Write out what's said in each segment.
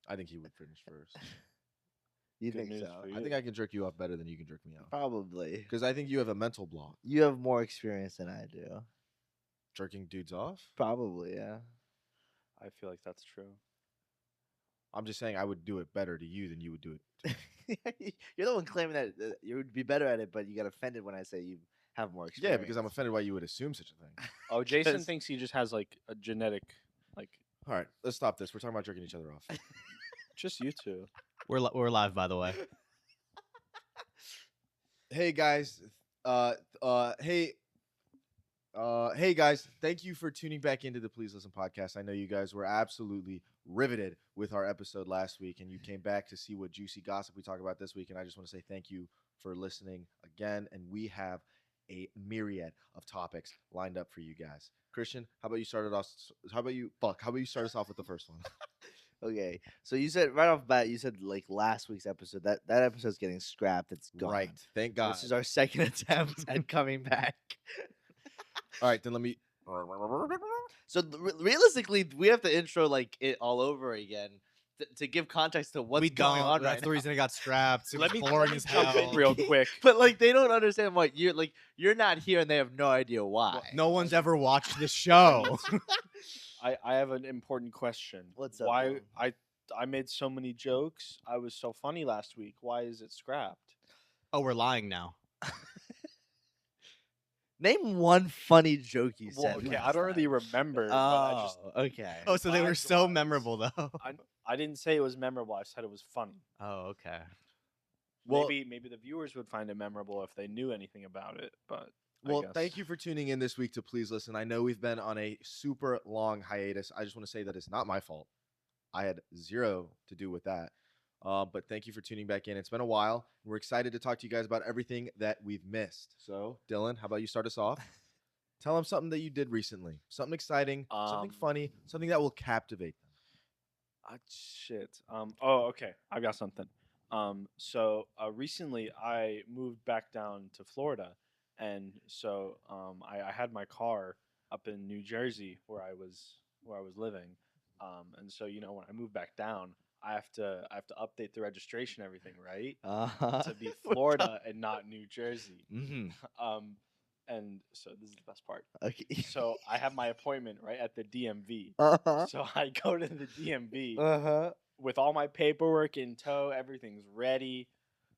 I think he would finish first. You Good think news so? for I you. think I can jerk you off better than you can jerk me off. Probably. Because I think you have a mental block. You have more experience than I do. Jerking dudes off? Probably, yeah. I feel like that's true. I'm just saying I would do it better to you than you would do it to me. You're the one claiming that you would be better at it, but you get offended when I say you have more Yeah, experience. because I'm offended why you would assume such a thing. Oh, Jason 'Cause- thinks he just has like a genetic, like All right, let's stop this. We're talking about jerking each other off. just you two. We're live, by the way. Hey guys, hey guys, thank you for tuning back into the Please Listen podcast. I know you guys were absolutely riveted with our episode last week, and you came back to see what juicy gossip we talk about this week. And I just want to say thank you for listening again. And we have a myriad of topics lined up for you guys. Christian, how about you start it off? How about you start us off with the first one? Okay, so you said right off the bat, you said like last week's episode that episode's getting scrapped. It's gone. Right. Thank God. This is our second attempt at coming back. All right, then let me. So realistically, we have to intro like it all over again to give context to what's we going don't. on That's right the reason it got scrapped. It was Let boring me as jump hell. in real quick. But like they don't understand what you're not here and they have no idea why. No one's ever watched the show. I have an important question. What's up, Why Dylan? I made so many jokes. I was so funny last week. Why is it scrapped? Oh, we're lying now. Name one funny joke you Well, said. okay, last I don't really time. remember. But I just Okay. Oh, so they were so vibes-wise, memorable though. I didn't say it was memorable. I said it was funny. Oh, okay. Well- Maybe the viewers would find it memorable if they knew anything about it. But Well, thank you for tuning in this week to Please Listen. I know we've been on a super long hiatus. I just want to say that it's not my fault. I had zero to do with that. But thank you for tuning back in. It's been a while. We're excited to talk to you guys about everything that we've missed. So, Dylan, how about you start us off? Tell them something that you did recently. Something exciting, something funny, something that will captivate them. Shit. Oh, okay. I got something. So recently I moved back down to Florida, and so I had my car up in New Jersey where I was living, and so when I move back down, I have to update the registration, everything, right, to be Florida and not New Jersey. Mm-hmm. And so this is the best part. Okay. So I have my appointment right at the DMV. Uh-huh. So I go to the DMV Uh-huh. with all my paperwork in tow, everything's ready.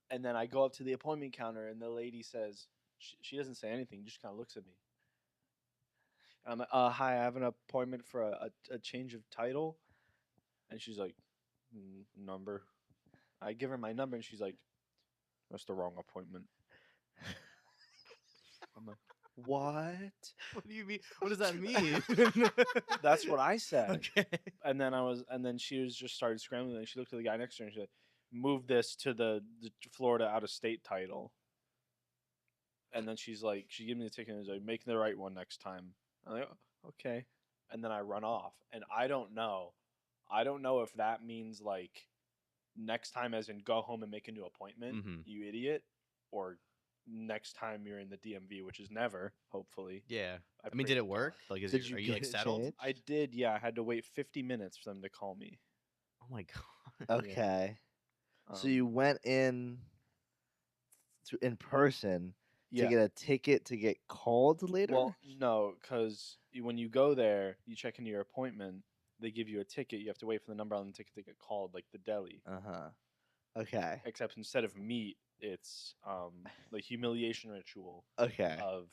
And then I go up to the appointment counter, and the lady says, she doesn't say anything, just kind of looks at me. And I'm like, hi, I have an appointment for a change of title. And she's like, number. I give her my number, and she's like, that's the wrong appointment. I'm like, what? What do you mean? What does that mean? That's what I said. Okay. And then she was just started scrambling, and she looked at the guy next to her and she's like, move this to the Florida out of state title. And then she gave me the ticket and was like, make the right one next time. I'm like, "Oh, okay." And then I run off. And I don't know if that means like next time as in go home and make a new appointment, Mhm. you idiot, or next time you're in the DMV, which is never, hopefully. Yeah. I pray mean, did to it work? God. Like, Did you are you get like it settled? changed? I did, yeah. I had to wait 50 minutes for them to call me. Oh my god. Okay. So Um, you went in person yeah. to get a ticket to get called later? Well, no, because when you go there, you check into your appointment. They give you a ticket. You have to wait for the number on the ticket to get called, like the deli. Uh-huh. Okay. Except instead of meat, it's the humiliation ritual Okay. of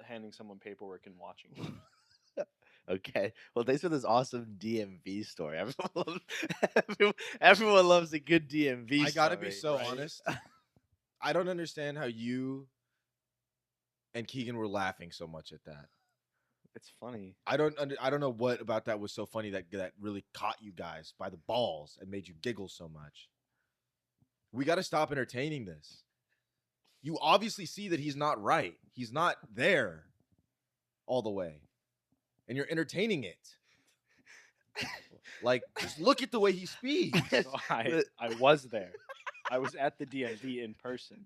handing someone paperwork and watching them. Okay. Well, thanks for this awesome DMV story. Everyone loves a good DMV I gotta be story, so right? honest. I don't understand how you and Keegan were laughing so much at that. It's funny. I don't know what about that was so funny that really caught you guys by the balls and made you giggle so much. We got to stop entertaining this. You obviously see that he's not right. He's not there all the way. And you're entertaining it. Like, just look at the way he speaks. So I was there. I was at the DMV in person.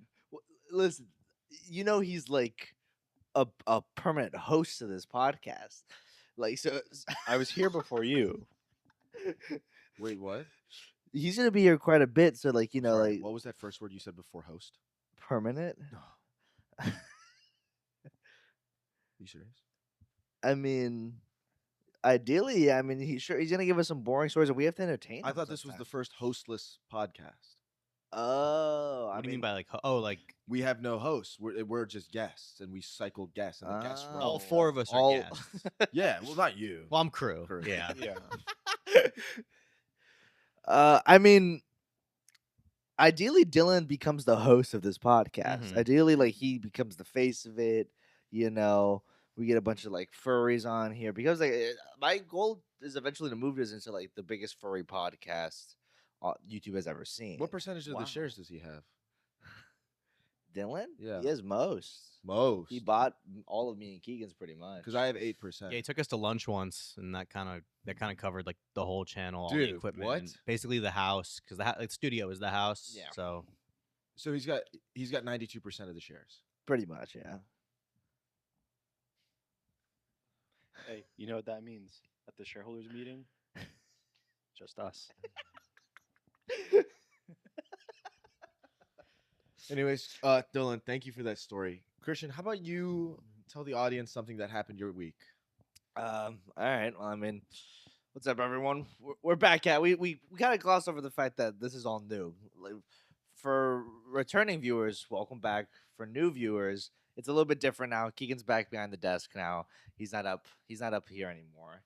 Listen, he's like a permanent host of this podcast. Like, so I was here before you. Wait, what? He's gonna be here quite a bit, so like Sorry, like what was that first word you said before host? permanent. No. You serious? I mean, ideally, I mean, he's gonna give us some boring stories, and we have to entertain. I him thought this was the sometimes. first hostless podcast. Oh, What I do you mean mean, by like? Oh, like We have no hosts. We're just guests, and we cycle guests, and the guests run. all Oh. four of us are all. guests. Yeah, well, not you. Well, I'm crew. Crew. Yeah. Yeah. I mean, ideally, Dylan becomes the host of this podcast. Mhm. Ideally, like he becomes the face of it. You know, we get a bunch of like furries on here because like my goal is eventually to move this into like the biggest furry podcast YouTube has ever seen. What percentage of Wow. the shares does he have? Dylan? Yeah. He has most. Most. He bought all of me and Keegan's pretty much. Because I have 8%. Yeah, he took us to lunch once, and that kind of covered like the whole channel, all the Dude, equipment, what? and basically the house, because the studio is the house. Yeah. So So he's got 92% of the shares. Pretty much, yeah. Hey, you know what that means at the shareholders meeting? Just us. Anyways, Dylan, thank you for that story. Christian, how about you tell the audience something that happened your week? All right. Well, I mean, what's up, everyone? We're back at we kind of glossed over the fact that this is all new. Like, for returning viewers, welcome back. For new viewers, it's a little bit different now. Keegan's back behind the desk now. He's not up. He's not up here anymore.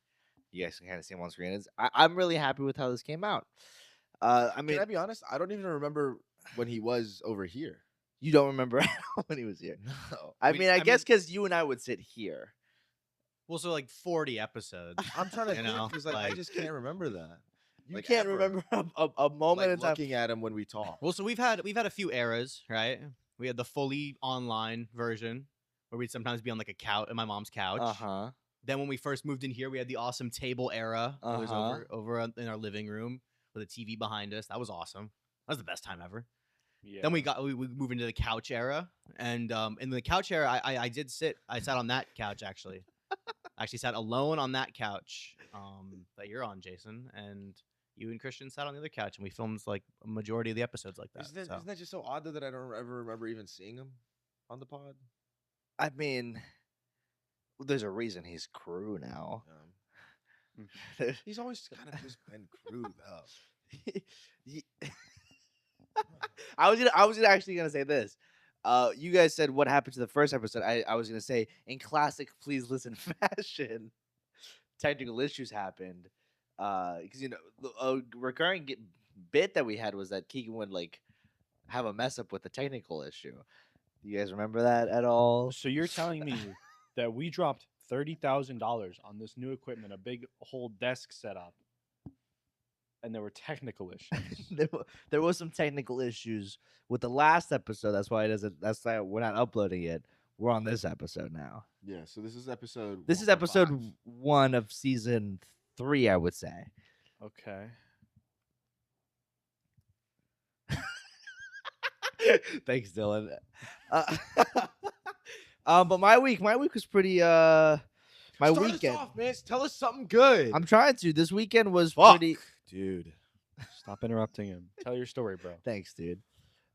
You guys can kind of see him on screen. I'm really happy with how this came out. I mean, Can I be honest? I don't even remember when he was over here. you don't remember when he was here. No. I mean, I guess because you and I would sit here. well, so like 40 episodes. I'm trying to You think know, because I like- just can't remember that. You Like, can't ever. remember a moment Like in time. looking at him when we talk. Well, so we've had a few eras, right? We had the fully online version where we'd sometimes be on like a couch, my mom's couch. Uh-huh. Then when we first moved in here, we had the awesome table era. It was Uh-huh. over in our living room with a TV behind us. That was awesome. That was the best time ever. Yeah. Then we moved into the couch era, and in the couch era, I sat on that couch actually. I actually sat alone on that couch that you're on, Jason, and you and Christian sat on the other couch, and we filmed like a majority of the episodes like that. Isn't so. that just so odd though, that I don't ever remember even seeing him on the pod? I mean, there's a reason he's crew now. He's always kind of just been crew though. Ye- I was actually gonna say this. You guys said what happened to the first episode. I was gonna say in classic please listen fashion, technical issues happened. Because a recurring bit that we had was that Keegan would like have a mess up with the technical issue. Do you guys remember that at all? So you're telling me that we dropped $30,000 on this new equipment, a big whole desk setup, and there were technical issues. There was some technical issues with the last episode. That's why it doesn't. That's why we're not uploading it. We're on this episode now. Yeah, so this is episode. This is 1.5. episode 1 of season 3, I would say. Okay. Thanks, Dylan. But my week was pretty. My Start weekend. us off, man. Tell us something good. I'm trying to. This weekend was Fuck, pretty. dude. Stop interrupting him. Tell your story, bro. Thanks, dude.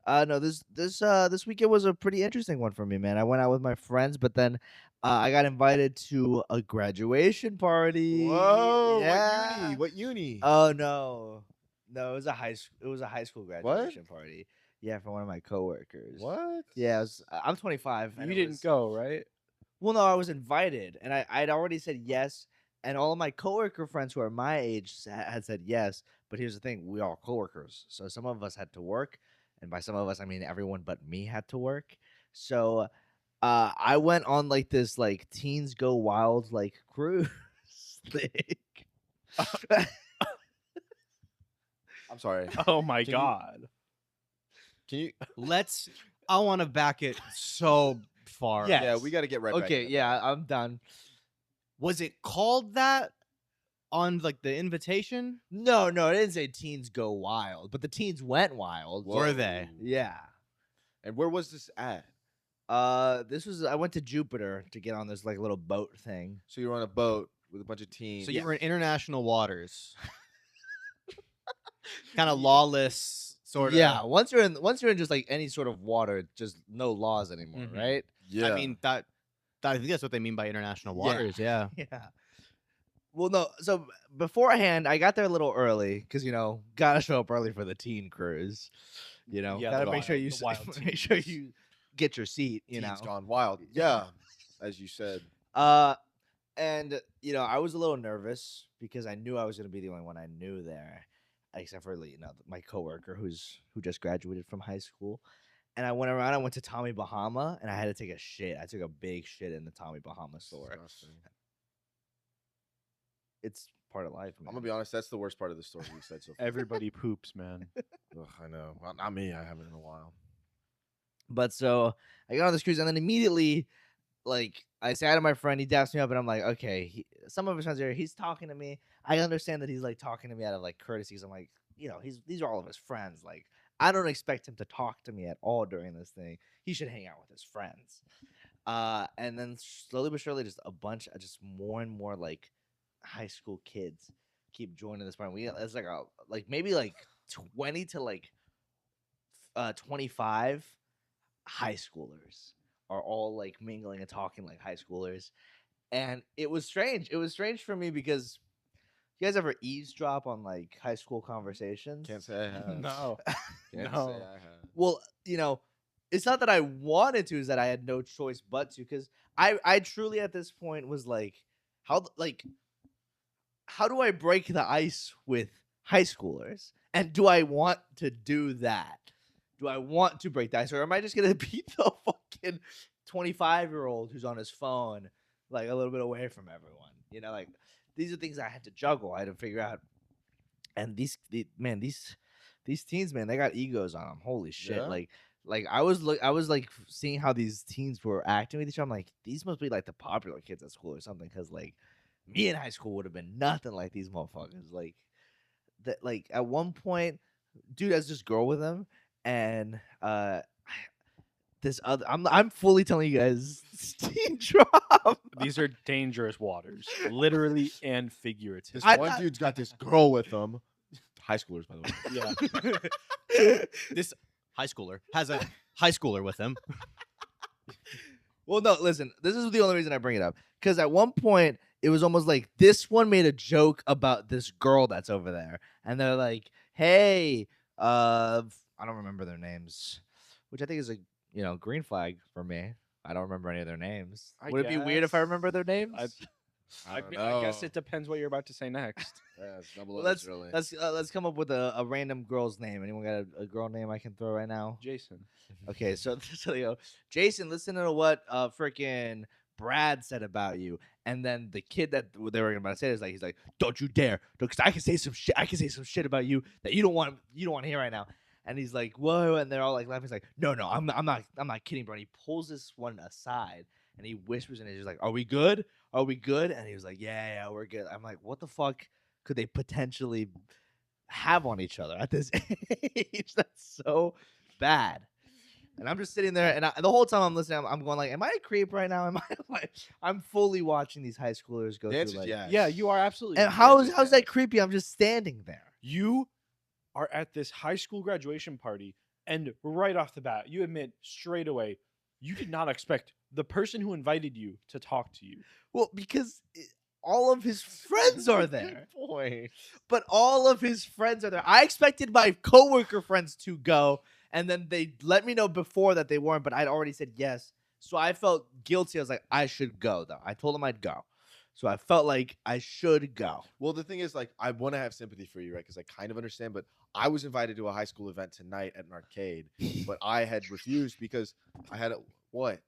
No, this weekend was a pretty interesting one for me, man. I went out with my friends, but then I got invited to a graduation party. Whoa! Yeah. What uni? Oh no, it was a high school What? graduation party. Yeah, for one of my coworkers. What? Yeah, I'm 25. and You it didn't was- go, right? Well, no, I was invited, and I'd already said yes, and all of my coworker friends who are my age had said yes. But here's the thing: we are coworkers, so some of us had to work, and by some of us, I mean everyone but me had to work. So, I went on like this like Teens Go Wild like cruise thing. I'm sorry. Oh my Can you- God. Can you? I want to back it so far. Yeah. Yeah, we got to get right back. Okay, to that. yeah, I'm done. Was it called that on like the invitation? No, it didn't say Teens Go Wild, but the teens went wild. Were they? Whoa. Yeah. And where was this at? I went to Jupiter to get on this like little boat thing. So you were on a boat with a bunch of teens. So you were in international waters. kind of lawless sort of. Yeah, once you're in just like any sort of water, just no laws anymore, Mhm. right? Yeah. I mean that I think that's what they mean by international Yeah. waters. Yeah. Yeah. Well, no. So beforehand, I got there a little early because gotta show up early for the teen cruise. Yeah, Gotta the make sure wild- you the wild make sure teens. you get your seat. You Teens know. gone wild. Yeah, as you said. And I was a little nervous because I knew I was gonna be the only one I knew there, except for my coworker who just graduated from high school. And I went around. I went to Tommy Bahama, and I had to take a shit. I took a big shit in the Tommy Bahama store. Disgusting. It's part of life, man. I'm gonna be honest. That's the worst part of the story you said so far. Everybody poops, man. Ugh, I know. Well, not me. I haven't in a while. But so I got on this cruise, and then immediately, like, I say hi to my friend. He daps me up, and I'm like, okay. Some of his friends are here. He's talking to me. I understand that he's like talking to me out of like courtesy. 'Cause I'm like, these are all of his friends. Like, I don't expect him to talk to me at all during this thing. He should hang out with his friends. And then slowly but surely, just more and more like high school kids keep joining this party. It's like maybe like 20 to like 25 high schoolers are all like mingling and talking like high schoolers. And it was strange. It was strange for me because you guys ever eavesdrop on like high school conversations? Can't say I have. No. Can't No. say I have. Well, it's not that I wanted to, is that I had no choice but to, because I truly at this point was like, how do I break the ice with high schoolers? And do I want to do that? Do I want to break the ice, or am I just gonna beat the fucking 25-year-old who's on his phone like a little bit away from everyone? Like these are things I had to juggle. I had to figure out. And these teens, man, they got egos on them. Holy shit! Yeah? Like I was like seeing how these teens were acting with each other. I'm like, these must be like the popular kids at school or something. Because like me in high school would have been nothing like these motherfuckers. Like that. Like at one point, dude has this girl with him, and this other. I'm fully telling you guys, teen drop. These are dangerous waters, literally and figuratively. This I one thought- dude's got this girl with him. High schoolers, by the way. Yeah. This high schooler has a high schooler with him. Well, no, listen. This is the only reason I bring it up, because at one point it was almost like this one made a joke about this girl that's over there, and they're like, "Hey, I don't remember their names," which I think is a green flag for me. I don't remember any of their names. I Would it be weird if I guess. remember their names? I don't I guess know. it depends what you're about to say next. Yeah, it's double Well, edged, really. let's come up with a random girl's name. Anyone got a girl name I can throw right now? Jason. Okay, so they go, Jason, listen to what freaking Brad said about you. And then the kid that they were about to say is like, he's like, don't you dare, because I can say some shit. I can say some shit about you that you don't want to hear right now. And he's like, whoa, and they're all like laughing. He's like, no, I'm not kidding, bro. And he pulls this one aside and he whispers in it. He's like, are we good? Are we good? And he was like, yeah, we're good. I'm like, what the fuck could they potentially have on each other at this age? That's so bad. And I'm just sitting there, and the whole time I'm listening, I'm going like, am I a creep right now? Am I like, I'm fully watching these high schoolers go The answer's through like, yes. Yeah, you are absolutely. and right. how's that creepy? I'm just standing there. You are at this high school graduation party, and right off the bat, you admit straight away you did not expect the person who invited you to talk to you. Well, because all of his friends are there. Boy. But all of his friends are there. I expected my coworker friends to go, and then they let me know before that they weren't, but I'd already said yes. So I felt guilty. I was like, I should go, though. I told him I'd go. So I felt like I should go. Well, the thing is, like, I want to have sympathy for you, right? Because I kind of understand, but I was invited to a high school event tonight at an arcade, but I had refused because I had a what?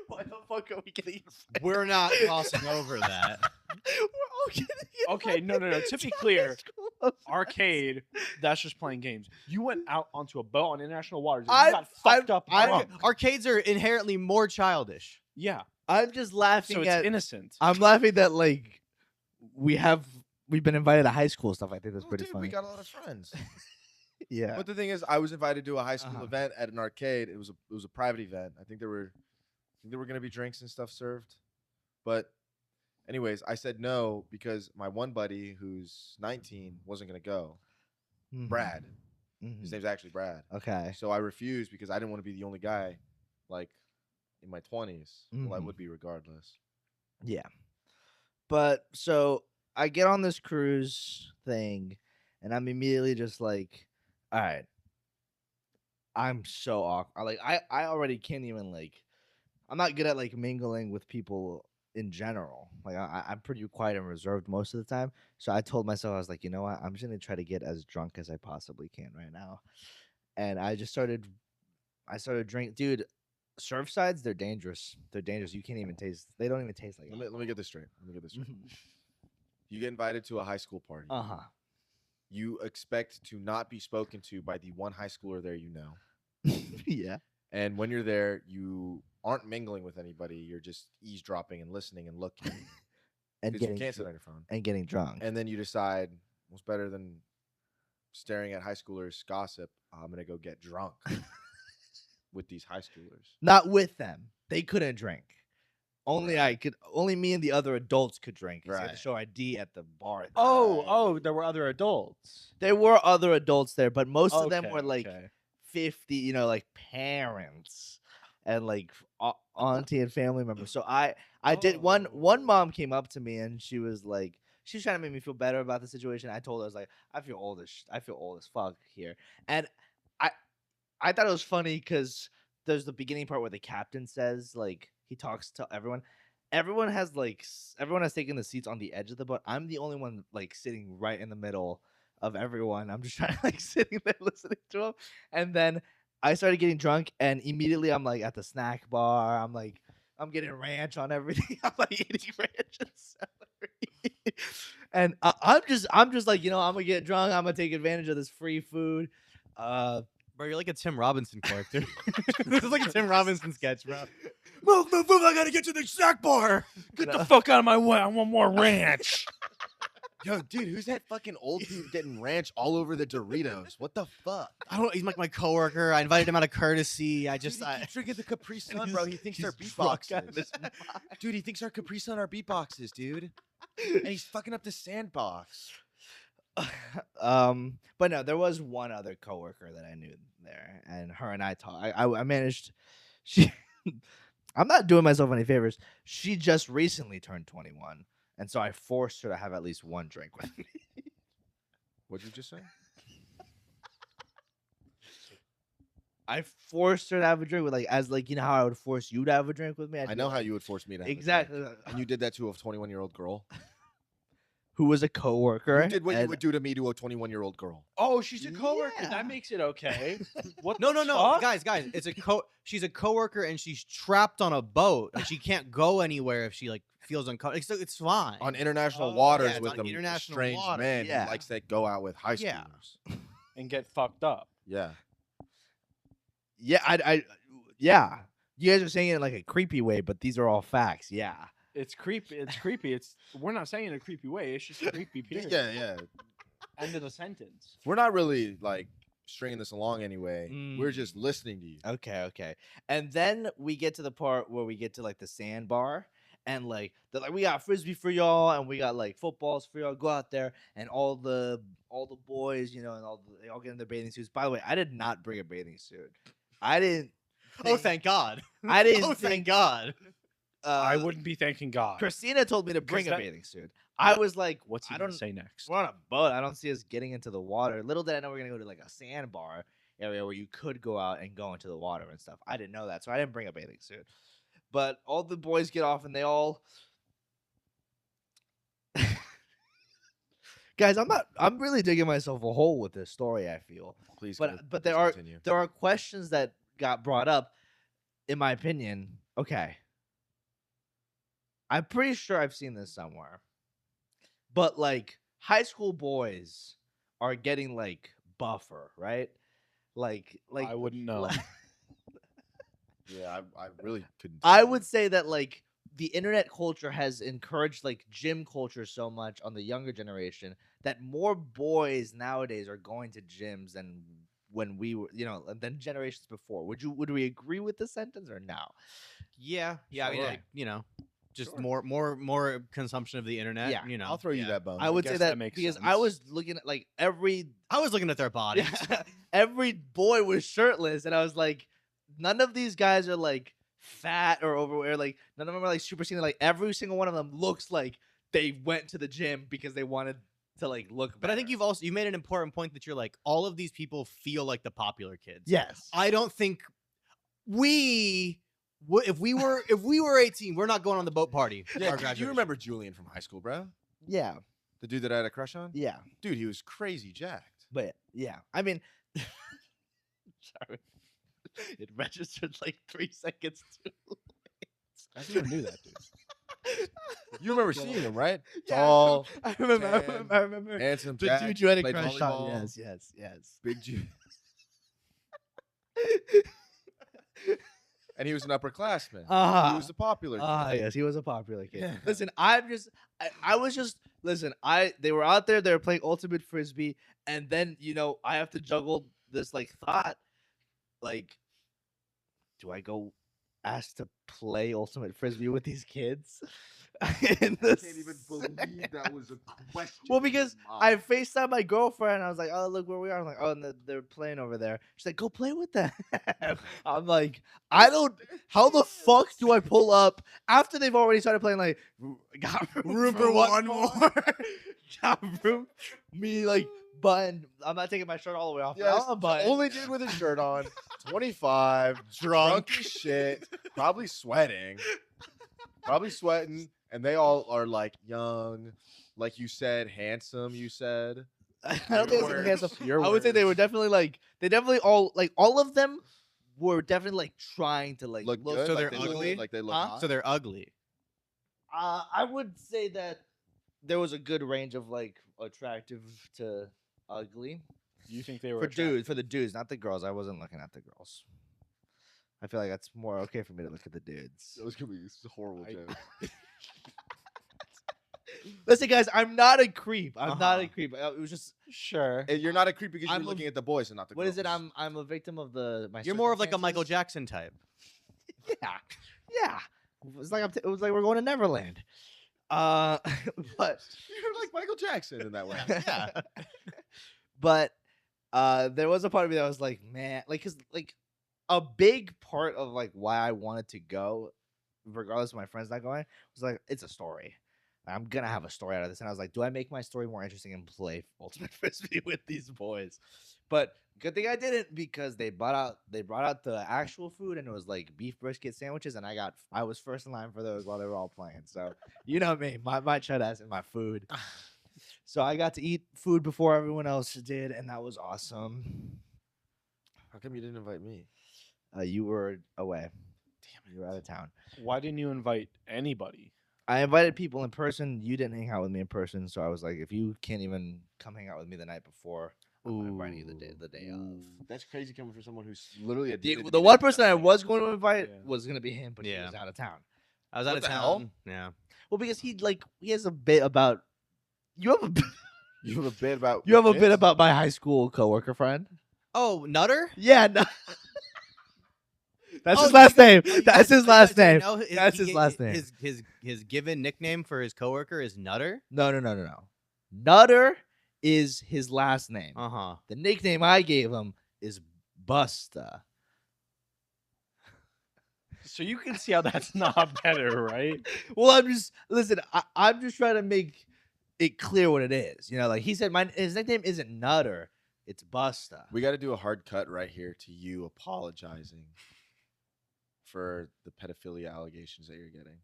Why the fuck are we getting We're not glossing over that. We're all getting Okay, no. To be clear, invited. arcade, that's just playing games. You went out onto a boat on international waters. And I- you got fucked up I- drunk. Arcades are inherently more childish. Yeah, I'm just laughing so it's at. innocent. I'm laughing that like we've been invited to high school stuff. I think that's Oh, pretty dude, funny. we got a lot of friends. Yeah. But the thing is, I was invited to a high school Uh-huh. event at an arcade. It was a private event. I think there were gonna be drinks and stuff served. But anyways, I said no because my one buddy who's 19 wasn't gonna go. Brad. Mhm. His name's actually Brad. Okay. So I refused because I didn't want to be the only guy, like, in my 20s. Well, I Mhm. would be regardless. Yeah. But so I get on this cruise thing, and I'm immediately just like, all right, I'm so awkward. I already can't even like. I'm not good at like mingling with people in general. Like I'm pretty quiet and reserved most of the time. So I told myself I was like, you know what? I'm just gonna try to get as drunk as I possibly can right now. And I just started. I started drinking, dude. Surfsides, they're dangerous. They're dangerous. You can't even taste. They don't even taste like. Let me get this straight. Let me get this straight. Mhm. You get invited to a high school party. Uh-huh. You expect to not be spoken to by the one high schooler there you know. Yeah. And when you're there, you aren't mingling with anybody. You're just eavesdropping and listening and looking And because you getting can't sit dr- on your phone. and getting drunk. And then you decide what's better than staring at high schoolers gossip. I'm gonna go get drunk with these high schoolers. Not with them. They couldn't drink. Only I could. Only me and the other adults could drink. 'Cause you had to Right. show ID at the bar. Oh, there were other adults. There were other adults there, but most of them Okay, were like okay. 50. You know, like parents and like auntie and family members. So I did one Oh. mom came up to me and she was like. She was trying to make me feel better about the situation. I told her I was like, I feel old as fuck here, and I I thought it was funny because there's the beginning part where the captain says like he talks to everyone. Everyone has like everyone has taken the seats on the edge of the boat. I'm the only one like sitting right in the middle of everyone. I'm just trying to like sitting there listening to him, and then I started getting drunk, and immediately I'm like at the snack bar. I'm getting ranch on everything. I'm like eating ranch and celery, and I'm just like I'm gonna get drunk. I'm gonna take advantage of this free food. Bro, you're like a Tim Robinson character. This is like a Tim Robinson sketch, bro. Move! I gotta get to the snack bar. Get the fuck out of my way! I want more ranch. Yo, dude, who's that fucking old dude getting ranch all over the Doritos? What the fuck? I don't. He's like my coworker. I invited him out of courtesy. I Dude, just. he keeps drinking the Capri Sun, bro. He thinks they're he's drunk out of beatboxes. his Dude, he thinks our Capri Sun are beatboxes, dude. And he's fucking up the sandbox. But no, there was one other coworker that I knew there, and her and I talked. I managed. She, I'm not doing myself any favors. She just recently turned 21, and so I forced her to have at least one drink with me. What'd you just say? I forced her to have a drink with as how I would force you to have a drink with me. I know how you would force me to have a drink. exactly. And you did that to a 21-year-old girl. Who was a coworker? You did what you and- would do to me to a 21-year-old girl. Oh, she's a coworker. Yeah. That makes it okay. What? No, the no, no, fuck? guys. It's she's a coworker and she's trapped on a boat and she can't go anywhere if she like feels uncomfortable. It's fine. On international Oh, waters yeah, it's with on a international strange water, man yeah. who likes to go out with high schoolers. Yeah. And get fucked up. Yeah. Yeah, yeah. You guys are saying it in like a creepy way, but these are all facts. Yeah. It's creepy. It's creepy. We're not saying it in a creepy way. It's just creepy. Period. Yeah. End of the sentence. We're not really like stringing this along anyway. We're Mm. just listening to you. Okay. And then we get to the part where we get to like the sandbar, and like they're like, we got frisbee for y'all, and we got like footballs for y'all. Go out there, and all the boys, and they all get in their bathing suits. By the way, I did not bring a bathing suit. I didn't. Oh, think- thank God. I didn't Oh, think- thank God. I wouldn't be thanking God. Christina told me to bring a that- bathing suit. I was like, What's he I gonna don't say next? We're on a boat. I don't see us getting into the water. Little did I know we're gonna go to like a sandbar area where you could go out and go into the water and stuff. I didn't know that, so I didn't bring a bathing suit. But all the boys get off and they all Guys, I'm really digging myself a hole with this story, I feel. Please, But please there continue. are questions that got brought up, in my opinion. Okay. I'm pretty sure I've seen this somewhere. But like high school boys are getting like buffer, right? Like I wouldn't know. Yeah, I really couldn't. I would say that like the internet culture has encouraged like gym culture so much on the younger generation that more boys nowadays are going to gyms than when we were, than generations before. Would we agree with the sentence or no? Yeah. I mean, Sure. like, just Sure. more consumption of the internet. Yeah, you know, I'll throw you yeah. that bone. I would say guess that, that makes because I sense. was looking at like every I was looking at their bodies. every boy was shirtless, and I was like, none of these guys are like fat or overweight. Like none of them are like super skinny. Like every single one of them looks like they went to the gym because they wanted to like look. But I think better. you made an important point that you're like, all of these people feel like the popular kids. yes. I don't think if we were 18, we're not going on the boat party. for Yeah, our do you graduation. remember Julian from high school, bro? yeah, The dude that I had a crush on? yeah, Dude, he was crazy jacked. but yeah. I mean, sorry, it registered like 3 seconds too. I never knew that, dude. You remember seeing him, right? Yeah, Tall, I remember. I tan, remember. I remember. handsome, The jacked, dude you had a played crush on. volleyball, Yes. Big G. And he was an upperclassman. Ah. He was the popular kid. Yes, he was a popular kid. Yeah. Listen, I was just listen. They were out there. They were playing ultimate frisbee, and then I have to juggle this like thought, like, do I go ask to play ultimate frisbee with these kids? In the that was a question. Well, because I FaceTime my girlfriend, and I was like, "Oh, look where we are." I'm like, "Oh, and they're playing over there." She's like, "Go play with them." I'm like, "I don't. How the fuck do I pull up after they've already started playing? Like, got room for one more. Got room. Me like button. I'm not taking my shirt all the way off. Yes, I'm a button. only dude with his shirt on, 25, drunk as shit, probably sweating, and they all are like young, like you said, handsome. You said. I don't think it's Your like handsome. words. Your I would say they were words. definitely like all of them were definitely like trying to like Look look. good. So like they're they look ugly? good, like they look Huh? hot. So they're ugly. I would say that there was a good range of like attractive to ugly You think they were for the dudes, not the girls. I wasn't looking at the girls. I feel like that's more okay for me to look at the dudes. That was gonna be a horrible I- joke. Listen, guys, I'm not a creep. I'm not a Uh-huh. creep. It was just Sure. And you're not a creep because I'm you're a- looking at the boys and not the what girls. is it? I'm a victim of my. You're more of like a Michael circumstances. Jackson type. Yeah. It was like it was like we're going to Neverland. But You're like Michael Jackson in that way. Yeah. but there was a part of me that was like, man, like, cause like a big part of like why I wanted to go, regardless of my friends not going, was like it's a story. I'm gonna have a story out of this, and I was like, do I make my story more interesting and play ultimate frisbee with these boys? But good thing I didn't, because they brought out the actual food, and it was like beef brisket sandwiches, and I was first in line for those while they were all playing. So you know me, my chud ass and my food. So I got to eat food before everyone else did, and that was awesome. How come you didn't invite me? You were away. Damn it, you were out of town. Why didn't you invite anybody? I invited people in person. You didn't hang out with me in person, so I was like, if you can't even come hang out with me the night before, I'm not inviting you the day of. That's crazy coming from someone who's literally a The one person I was going to invite Yeah. was going to be him, but he Yeah. was out of town. I was out What of the town. hell? Yeah. Well, because he has a bit about you have a You have a bit about you have a kids? bit about my high school coworker friend. Oh, Nutter? Yeah, no. That's Oh, his last name. Oh, you That's guys- his you last guys didn't name. know That's his last name. His given nickname for his coworker is Nutter. No. Nutter is his last name. Uh huh. The nickname I gave him is Busta. So you can see how that's not better, right? Well, I'm just trying to make it clear what it is. You know, like he said, his nickname isn't Nutter, it's Busta. We got to do a hard cut right here to you apologizing for the pedophilia allegations that you're getting.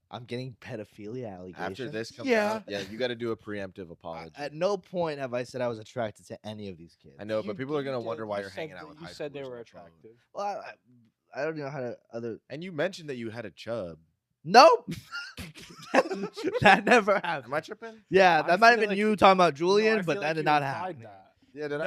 I'm getting pedophilia allegations. After this comes yeah. out, yeah, you got to do a preemptive apology. At no point have I said I was attracted to any of these kids. I know, but people are gonna did- wonder why you you're said hanging out that- with You high said they schoolers were on the phone. attractive. Well, I don't know how to other. And you mentioned that you had a chub. Nope. That never happened. Am I tripping? Yeah, I that might have feel been like you talking about No, Julian, I but feel that like did you not implied happen. that. Yeah, did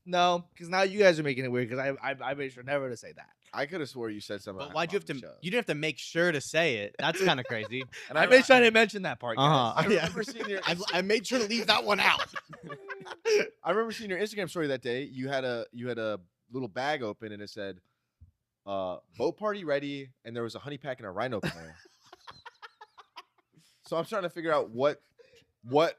No, because now you guys are making it weird. Because I made sure never to say that. I could have swore you said something. But why'd you have to? You didn't have to make sure to say it. That's kind of crazy. And I made sure I didn't mention that part. Uh-huh. I Guys. remember seeing your. I made sure to leave that one out. I remember seeing your Instagram story that day. You had a little bag open and it said, "Boat party ready," and there was a honey pack and a rhino pair. So I'm trying to figure out what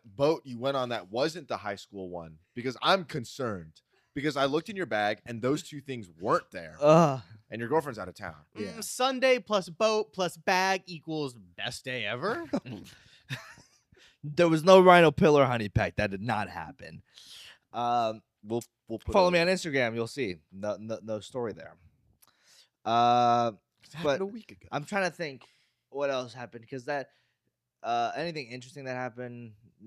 boat you went on that wasn't the high school one, because I'm concerned, because I looked in your bag and those two things weren't there, and your girlfriend's out of town. Yeah. Sunday plus boat plus bag equals best day ever. There was no Rhino Pillar honey pack. That did not happen. We'll put Follow it- me on Instagram. You'll see. No story there. It happened but a week ago. I'm trying to think what else happened, because that anything interesting that happened. I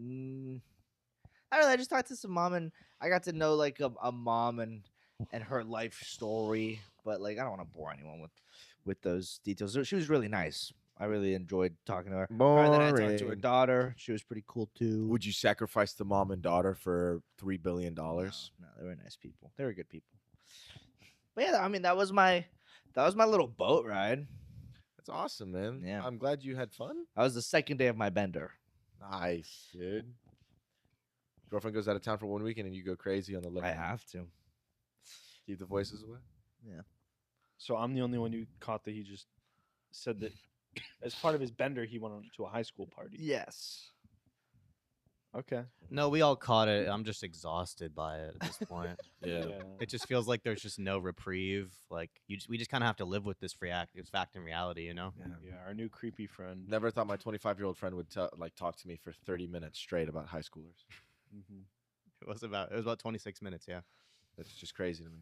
don't know. I just talked to some mom, and I got to know like a mom and her life story. But like, I don't want to bore anyone with those details. She was really nice. I really enjoyed talking to her. And then I talked to her Boring. daughter. She was pretty cool too. Would you sacrifice the mom and daughter for $3 billion? No, they were nice people. They were good people. But yeah, I mean, that was my little boat ride. That's awesome, man. Yeah. I'm glad you had fun. That was the second day of my bender. Nice, dude. Girlfriend goes out of town for 1 weekend and you go crazy on the living I room. have to. Keep the voices away. So I'm the only one who caught that he just said that as part of his bender, he went on to a high school party. Yes. Okay. No, we all caught it. I'm just exhausted by it at this point. Yeah. It just feels like there's just no reprieve. Like we just kind of have to live with this fact and reality, you know. Yeah, our new creepy friend. Never thought my 25-year-old friend would talk to me for 30 minutes straight about high schoolers. Mhm. It was about 26 minutes. Yeah. That's just crazy to me.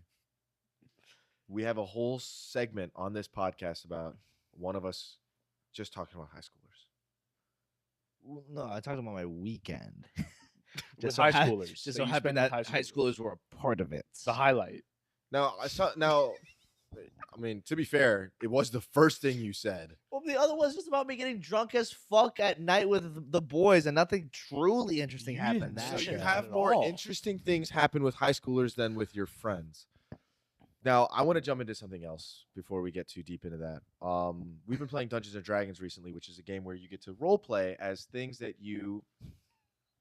We have a whole segment on this podcast about one of us just talking about high schoolers. Well, no, I talked about my weekend. With so high ha- schoolers. Just that so you happened spent that with high schoolers were a part of it. The highlight. Now, I mean, to be fair, it was the first thing you said. Well, the other was just about me getting drunk as fuck at night with the boys, and nothing truly interesting You happened. didn't That So say you day. that have at more all. interesting things happen with high schoolers than with your friends. Now, I want to jump into something else before we get too deep into that. We've been playing Dungeons and Dragons recently, which is a game where you get to role play as things that you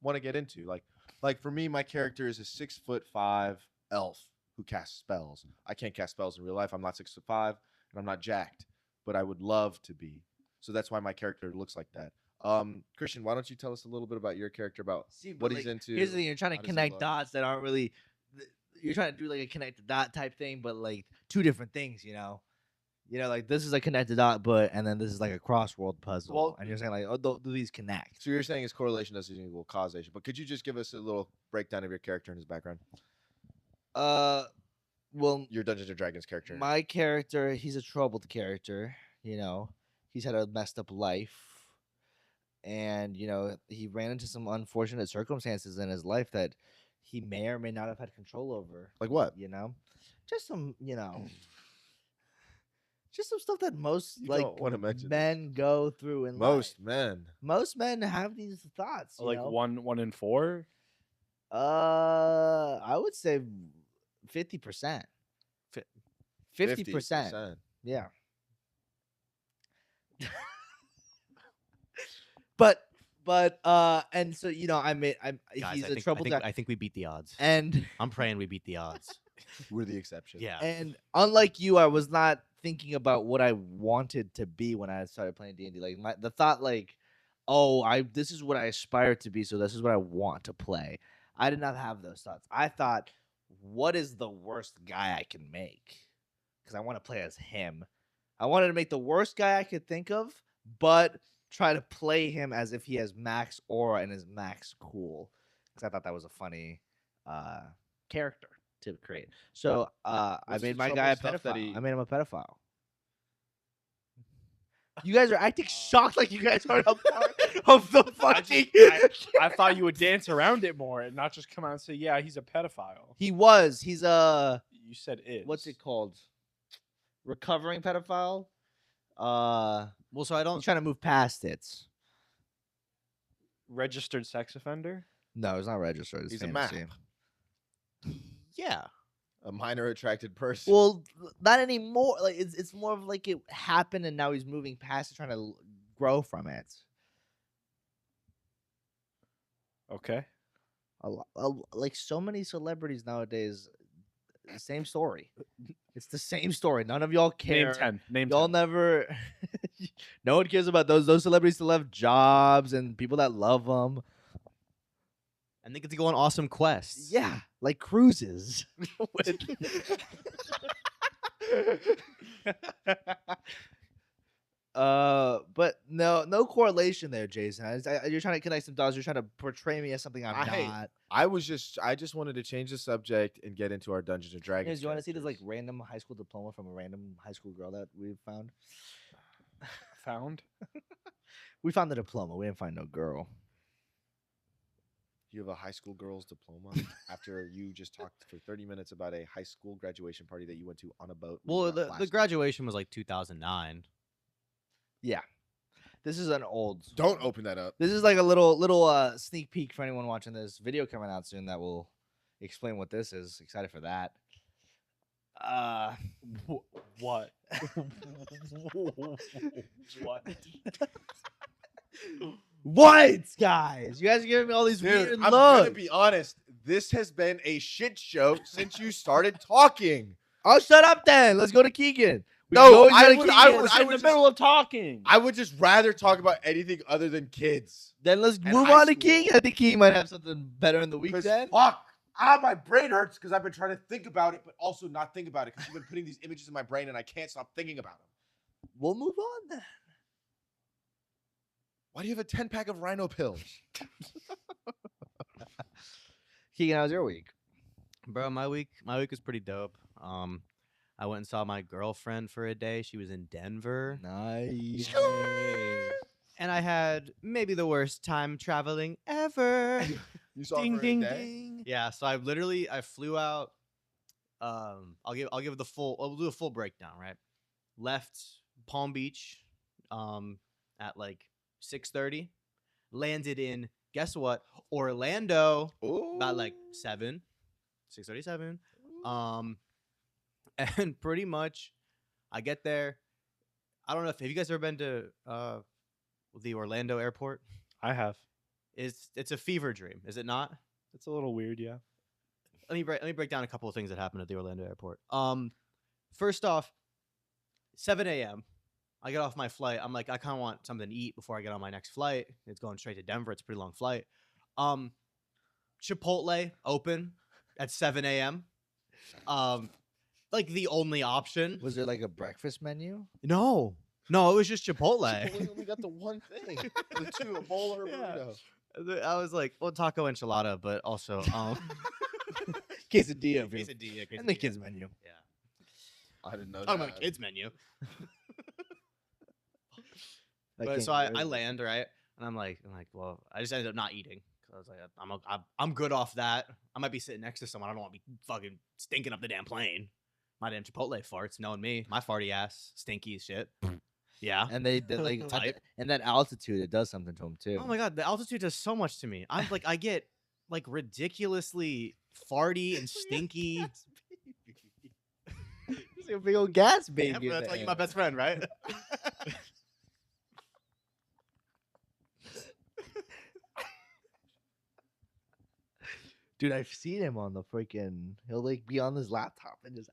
want to get into. Like for me, my character is a 6'5" elf who casts spells. I can't cast spells in real life. I'm not 6'5", and I'm not jacked, but I would love to be. So that's why my character looks like that. Christian, why don't you tell us a little bit about your character, about See, but, what like, he's into? Here's the thing: you're trying how to does he connect look? dots that aren't really. You're trying to do like a connect the dot type thing, but like two different things. Like this is a connected dot, and then this is like a crossword puzzle. Well- and you're saying like, oh, do these connect? So you're saying his correlation doesn't equal causation, but could you just give us a little breakdown of your character and his background? Well, Your Dungeons and Dragons character. my character, he's a troubled character. He's had a messed up life, and he ran into some unfortunate circumstances in his life that he may or may not have had control over. Like what? Just some, just some stuff that most You like don't wanna mention this. men go through in Most life. men. Most men have these thoughts. Like 1 in 4. I would say 50%. 50%. 50%. Yeah. but and so Guys, he's I a think, troubled guy. I think we beat the odds. And I'm praying we beat the odds. We're the exception. Yeah. and unlike you, I was not thinking about what I wanted to be when I started playing D&D. Like the thought like, oh, this is what I aspire to be, so this is what I want to play. I did not have those thoughts. I thought, what is the worst guy I can make? Because I want to play as him. I wanted to make the worst guy I could think of, but try to play him as if he has max aura and is max cool. Because I thought that was a funny character to create. So I What's made the my guy a troubled stuff that pedophile. he- I made him a pedophile. You guys are acting shocked like you guys aren't a part of the fucking. I thought you would dance around it more and not just come out and say, "Yeah, he's a pedophile." He was. He's a. You said it. What's it called? Recovering pedophile. Well, so I I'm don't. trying to move past it. Registered sex offender? No, it's not registered. It's He's a fantasy. map. Yeah. A minor attracted person. Well, not anymore. Like it's more of like it happened, and now he's moving past it, trying to grow from it. Okay. Like so many celebrities nowadays, the same story. It's the same story. None of y'all care. Name 10. Name Y'all 10. never. No one cares about those celebrities still have jobs and people that love them. And they get to go on awesome quests. Yeah, like cruises. But no correlation there, Jason. You're trying to connect some dots. You're trying to portray me as something I'm not. I just wanted to change the subject and get into our Dungeons and Dragons. Do you want to see this like characters. random high school diploma from a random high school girl that we found? Found? We found the diploma. We didn't find no girl. You have a high school girls diploma after you just talked for 30 minutes about a high school graduation party that you went to on a boat. when you Well, were the last- graduation was like 2009. Yeah, this is an old. Don't open that up. This is like a little sneak peek for anyone watching this video coming out soon that will explain what this is. Excited for that. What? What? What, guys? You guys are giving me all these Dude, weird I'm gonna looks. be honest. This has been a shit show since you started talking. Oh, shut up then. Let's go to Keegan. We No, always I go to would- Keegan. I I would- was I in would the just- middle of talking. I would just rather talk about anything other than kids. Then let's and move high on to school. Keegan. I think Keegan might have something better in the week 'Cause then. fuck, my brain hurts because I've been trying to think about it, but also not think about it because you've been putting these images in my brain and I can't stop thinking about them. We'll move on then. Why do you have a 10-pack of Rhino pills? Keegan, how's your week? Bro, my week was pretty dope. I went and saw my girlfriend for a day. She was in Denver. Nice. And I had maybe the worst time traveling ever. You saw Ding her for a ding day? ding. Yeah, so I flew out. I'll give the full. I'll do a full breakdown. Right, left Palm Beach, at like 6:30. Landed in, guess what, Orlando about like 6:37. And pretty much, I get there. I don't know if have you guys ever been to the Orlando airport? I have. It's a fever dream, is it not? It's a little weird, yeah. Let me break down a couple of things that happened at the Orlando airport. First off, 7 a.m. I get off my flight. I'm like, I kind of want something to eat before I get on my next flight. It's going straight to Denver. It's a pretty long flight. Chipotle open at 7 a.m. Like the only option. Was there like a breakfast menu? No, it was just Chipotle. We only got the one thing. The two, a bowl or a Yeah. burrito. I was like, well, taco enchilada, but also Quesadilla. quesadilla, And the quesadilla. kids menu. Yeah. I didn't know Oh, my that. kids menu. That But can't so get I rid of it. land right, and I'm like, well, I just ended up not eating because I was like, I'm good off that. I might be sitting next to someone. I don't want to be fucking stinking up the damn plane. My damn Chipotle farts, knowing me, my farty ass, stinky as shit. Yeah. And they like Type. and that altitude, it does something to them too. Oh my god, the altitude does so much to me. I'm like, I get like ridiculously farty and stinky. It's like a big old gas Yeah, baby. but in that's the like air. my best friend, right? Dude, I've seen him on the freaking. He'll like be on his laptop and just.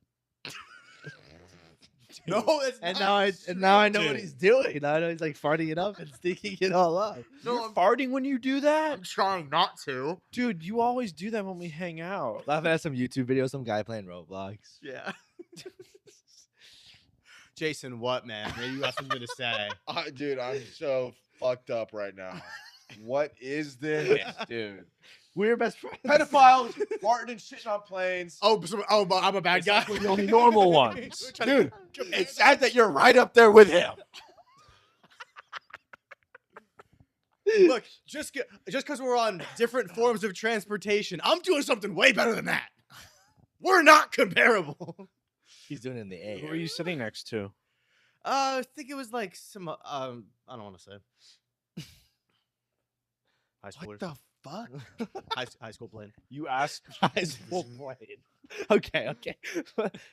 No, it's And not. now I know what Dude. he's doing. Now I know he's like farting it up and stinking it all up. You're farting when you do that? trying not to. Dude, you always do that when we hang out. Laughing at some YouTube video, some guy playing Roblox. Yeah. Jason, what, man? Maybe you got something to say. Dude, I'm so fucked up right now. What is this, dude? We're best friends. Pedophiles farting and shitting on planes. But I'm a bad guy. We're the only normal ones. Dude, it's sad that you're right up there with him. Look, just because we're on different forms of transportation, I'm doing something way better than that. We're not comparable. He's doing it in the air. Who are you sitting next to? I think it was like some. I don't want to say. High schoolers. fuck? High school plane. You asked. High school plane. Okay.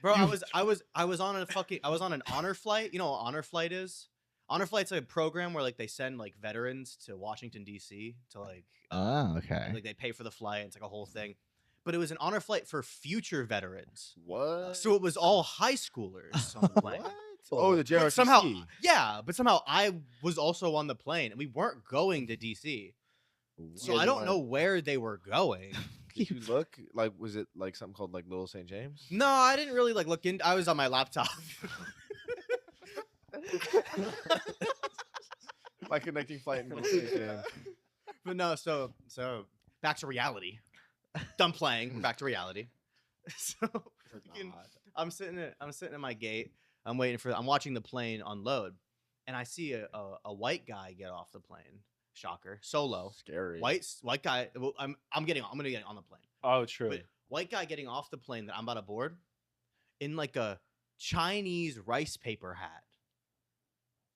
Bro, I was on an honor flight. You know what honor flight is? Honor flight's a program where like they send like veterans to Washington D.C. to like Oh, okay. like they pay for the flight. It's like a whole thing. But it was an honor flight for future veterans. What? So it was all high schoolers on the plane. What? Oh, the But JRCC. somehow, yeah, but somehow I was also on the plane, and we weren't going to DC. So Yeah, I you don't wanna- know where they were going. Did you look? Like, was it like something called like Little St. James? No, I didn't really like look in. I was on my laptop. My connecting flight in Little St. James. But no, so back to reality. Done playing. Back to reality. So freaking- I'm sitting at my gate. I'm watching the plane unload, and I see a white guy get off the plane. Shocker. Solo. Scary. White guy. Well, I'm gonna get on the plane. Oh, true. But white guy getting off the plane that I'm about to board in like a Chinese rice paper hat.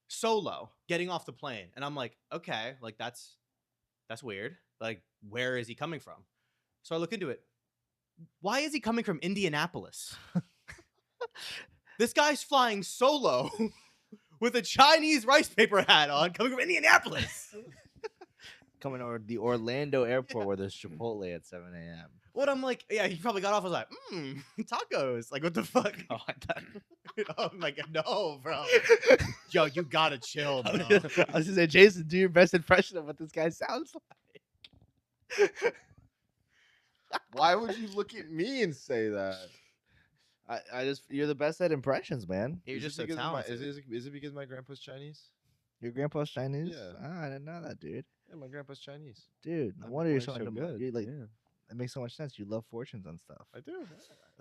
Solo getting off the plane. And I'm like, okay, like that's weird. Like, where is he coming from? So I look into it. Why is he coming from Indianapolis? This guy's flying solo with a Chinese rice paper hat on, coming from Indianapolis. coming over the Orlando airport where there's Chipotle at 7 a.m. What I'm like, yeah, he probably got off. I was like, tacos. Like, what the fuck? Oh, I thought. Oh my god, no, bro. Yo, you gotta chill, bro. I was gonna say, Jason, do your best impression of what this guy sounds like. Why would you look at me and say that? I just, you're the best at impressions, man. You're Is just it so because of my- talented. is it because my grandpa's Chinese? Your grandpa's Chinese? Yeah. Ah, I didn't know that, dude. Yeah, my grandpa's Chinese. Dude, no That's wonder you're why so so into good. You're like, Yeah. it makes so much sense. You love fortunes and stuff. I do.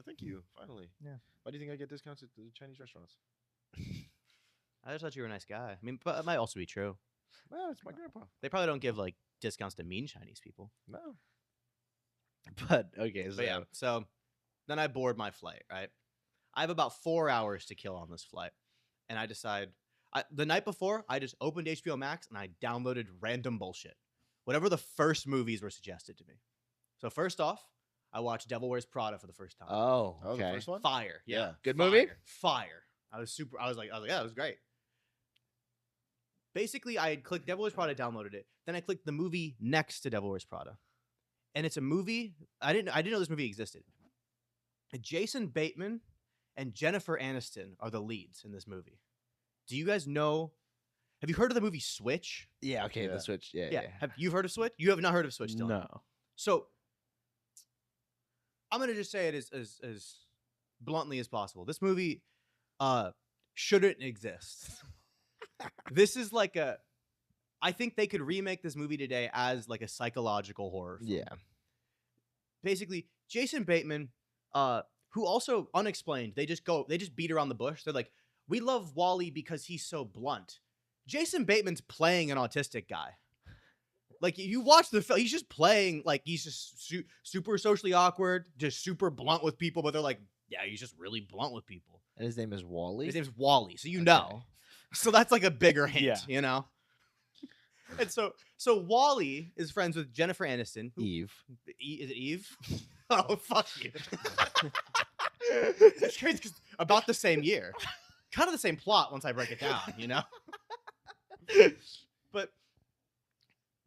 Thank you. Finally. Yeah. Why do you think I get discounts at the Chinese restaurants? I just thought you were a nice guy. I mean, but it might also be true. No, it's my grandpa. They probably don't give like discounts to mean Chinese people. No. But okay, so But yeah, so then I board my flight, right? I have about 4 hours to kill on this flight. And I decide, the night before, I just opened HBO Max and I downloaded random bullshit. Whatever the first movies were suggested to me. So first off, I watched Devil Wears Prada for the first time. Oh, Oh, okay. the first one? Fire. Yeah. Yeah. Good movie? Fire. I was like, yeah, it was great. Basically, I had clicked Devil Wears Prada, downloaded it. Then I clicked the movie next to Devil Wears Prada. And it's a movie, I didn't know this movie existed. Jason Bateman and Jennifer Aniston are the leads in this movie. Do you guys know? Have you heard of the movie Switch? Yeah, okay, Yeah. the Switch. Yeah. Have you heard of Switch? You have not heard of Switch still. No. So I'm gonna just say it as bluntly as possible. This movie shouldn't exist. This is like I think they could remake this movie today as like a psychological horror film. Yeah. Basically, Jason Bateman, who also unexplained, they just beat around the bush. They're like, we love Wally because he's so blunt. Jason Bateman's playing an autistic guy. Like, you watch the film, he's just playing like he's just super socially awkward, just super blunt with people. But they're like, yeah, he's just really blunt with people. And his name is Wally. His name's Wally, so you Okay. know. So that's like a bigger hint, Yeah. you know. And so Wally is friends with Jennifer Aniston. Eve. Is it Eve? Oh, fuck you. It's crazy 'cause about the same year. Kind of the same plot once I break it down, you know? But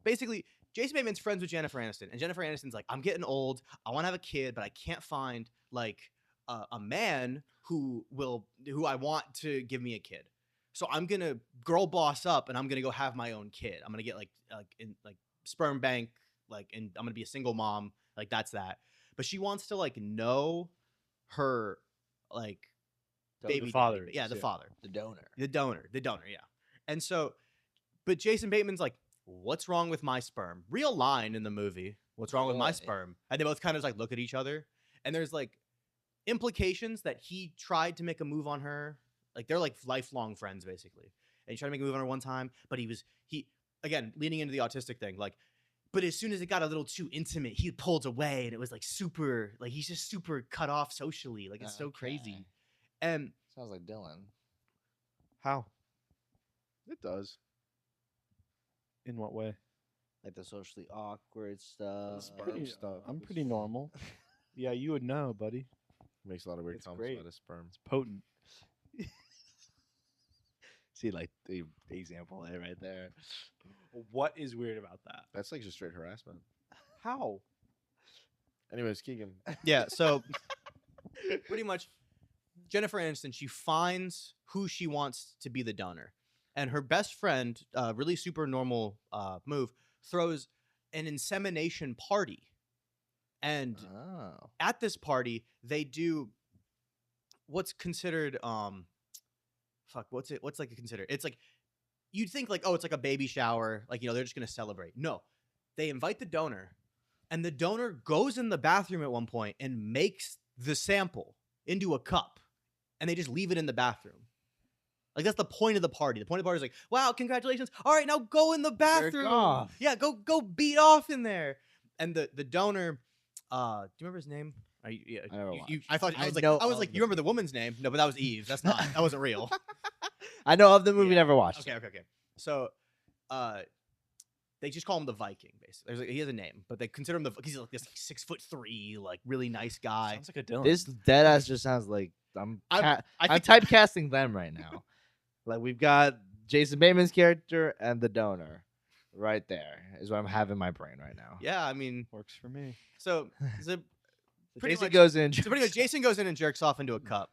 basically, Jason Bateman's friends with Jennifer Aniston. And Jennifer Aniston's like, I'm getting old. I want to have a kid, but I can't find like a man who I want to give me a kid. So I'm going to girl boss up and I'm going to go have my own kid. I'm going to get like sperm bank, and I'm going to be a single mom. Like, that's that. But she wants to like know her like baby daddy. father, Yeah, the yeah. father. The donor. The donor, yeah. And so, but Jason Bateman's like, what's wrong with my sperm? Real line in the movie. What's wrong with my Really? sperm? And they both kind of like look at each other. And there's like implications that he tried to make a move on her. Like, they're like lifelong friends basically. And he tried to make a move on her one time, but he again, leaning into the autistic thing, like, but as soon as it got a little too intimate, he pulled away and it was like super, like he's just super cut off socially. Like, it's so crazy. Okay. And Sounds like Dylan. how? It does. In what way? Like the socially awkward stuff. sperm stuff. I'm pretty normal. Yeah, you would know, buddy. Makes a lot of weird It's comments great. about his sperm. It's potent. See, like the example right there. What is weird about that? That's like just straight harassment. How? Anyways, Keegan. Yeah, so pretty much Jennifer Aniston, she finds who she wants to be the donor, and her best friend, really super normal move, throws an insemination party, and Oh. at this party they do what's considered what's like considered, it's like you'd think like, oh, it's like a baby shower, like, they're just gonna celebrate. No, they invite the donor, and the donor goes in the bathroom at one point and makes the sample into a cup, and they just leave it in the bathroom. Like, that's the point of the party. The point of the party is like, wow, congratulations. All right, now go in the bathroom. off. Yeah, go beat off in there. And the donor, do you remember his name? Yeah, I never I thought I I was like, know I was of like, the- you remember the woman's name? No, but that was Eve. That's not. That wasn't real. I know of the movie, Yeah. never watched. Okay. So, they just call him the Viking. Basically, he has a name, but they consider him he's like this 6'3", like really nice guy. Sounds like a Dylan. This dead ass just sounds like I'm I I'm think- typecasting them right now. Like, we've got Jason Bateman's character and the donor right there is what I'm having in my brain right now. Yeah, I mean, works for me. so pretty Jason much- goes in. So pretty much, Jason goes in and jerks off into a cup.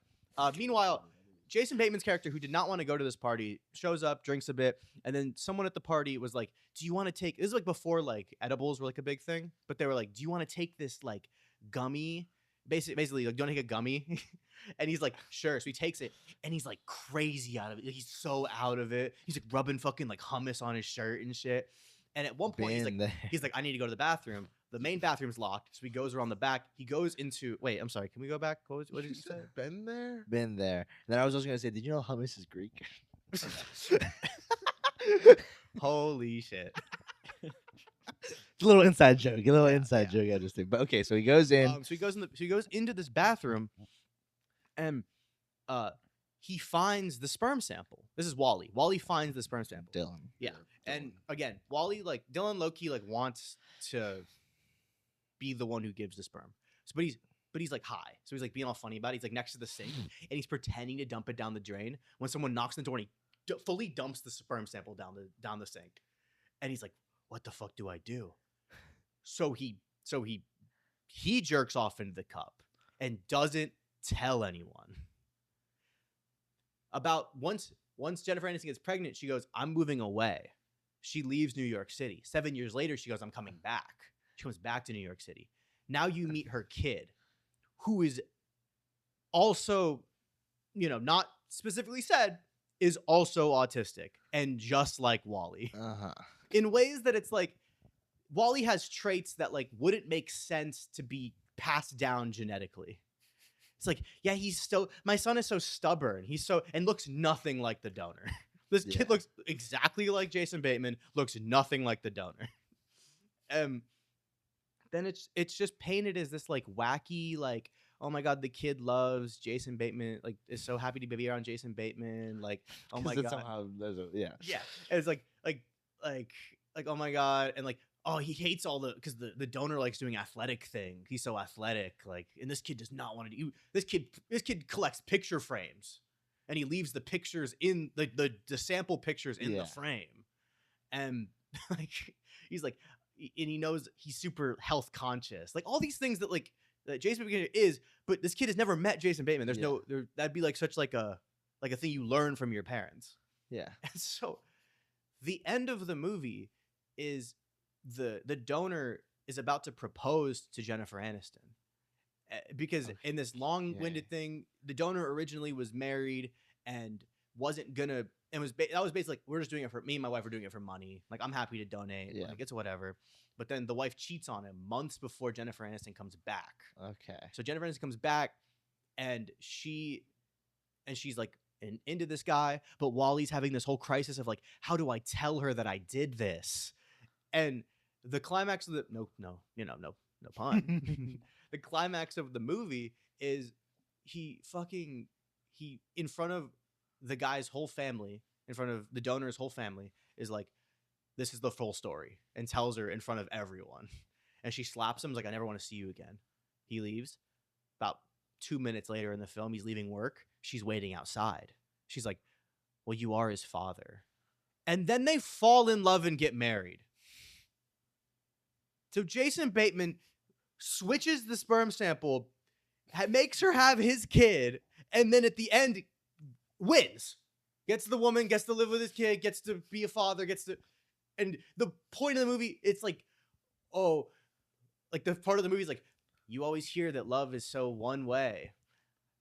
Meanwhile, Jason Bateman's character, who did not want to go to this party, shows up, drinks a bit, and then someone at the party was like, "Do you want to take?" This is like before like edibles were like a big thing, but they were like, "Do you want to take this like gummy?" Basically, like, "Don't take a gummy," and he's like, "Sure." So he takes it, and he's like crazy out of it. Like, he's so out of it. He's like rubbing fucking like hummus on his shirt and shit. And at one point, he's like, Been there. He's like, I need to go to the bathroom. The main bathroom's locked, so he goes around the back. He goes into. Wait, I'm sorry. Can we go back? What did you say? Been there? Been there. And then I was also gonna say, did you know hummus is Greek? Holy shit! It's a little inside joke. A little inside joke, I just think. But okay, so he goes in. So he goes into this bathroom, and he finds the sperm sample. This is Wally. Wally finds the sperm sample. Dylan. Yeah, and again, Wally, like Dylan Loki, like wants to be the one who gives the sperm. So, but he's like high, so he's like being all funny about it. He's like next to the sink, and he's pretending to dump it down the drain. When someone knocks on the door, and he fully dumps the sperm sample down the sink, and he's like, "What the fuck do I do?" So he jerks off into the cup and doesn't tell anyone. About once Jennifer Aniston gets pregnant, she goes, "I'm moving away." She leaves New York City. 7 years later, she goes, "I'm coming back." She comes back to New York City. Now you meet her kid, who is also, not specifically said, is also autistic and just like Wally. Uh-huh. In ways that it's like Wally has traits that like wouldn't make sense to be passed down genetically. It's like, yeah, my son is so stubborn. He's so and looks nothing like the donor. This Yeah. kid looks exactly like Jason Bateman, looks nothing like the donor. Then it's just painted as this like wacky, like, oh my god, the kid loves Jason Bateman, like is so happy to be around Jason Bateman, like, oh my 'Cause god. it somehow there's a Yeah. And it's like oh my god, and like, oh, he hates all because the donor likes doing athletic thing. He's so athletic, like, and this kid does not want to do. This kid collects picture frames, and he leaves the pictures in the sample pictures in Yeah. the frame, and like he's like, and he knows he's super health conscious, like all these things that like that Jason Bateman is, but this kid has never met Jason Bateman. There's Yeah. that'd be like such like a thing you learn from your parents. Yeah. And so the end of the movie is the donor is about to propose to Jennifer Aniston. Because in this long-winded thing, the donor originally was married and wasn't gonna, and that was basically like, we're just doing it for me and my wife are doing it for money. Like, I'm happy to donate. Yeah. Like, it's whatever. But then the wife cheats on him months before Jennifer Aniston comes back. Okay. So Jennifer Aniston comes back, and she's like into this guy, but Wally's having this whole crisis of like, how do I tell her that I did this? And the climax of the no pun. The climax of the movie is he in front of the guy's whole family, in front of the donor's whole family, is like, this is the full story, and tells her in front of everyone. And she slaps him, is like, I never want to see you again. He leaves. About 2 minutes later in the film, he's leaving work. She's waiting outside. She's like, well, you are his father. And then they fall in love and get married. So Jason Bateman switches the sperm sample, makes her have his kid, and then at the end wins, gets the woman, gets to live with his kid, gets to be a father, gets to, and the point of the movie, it's like, oh, like the part of the movie is like, you always hear that love is so one way.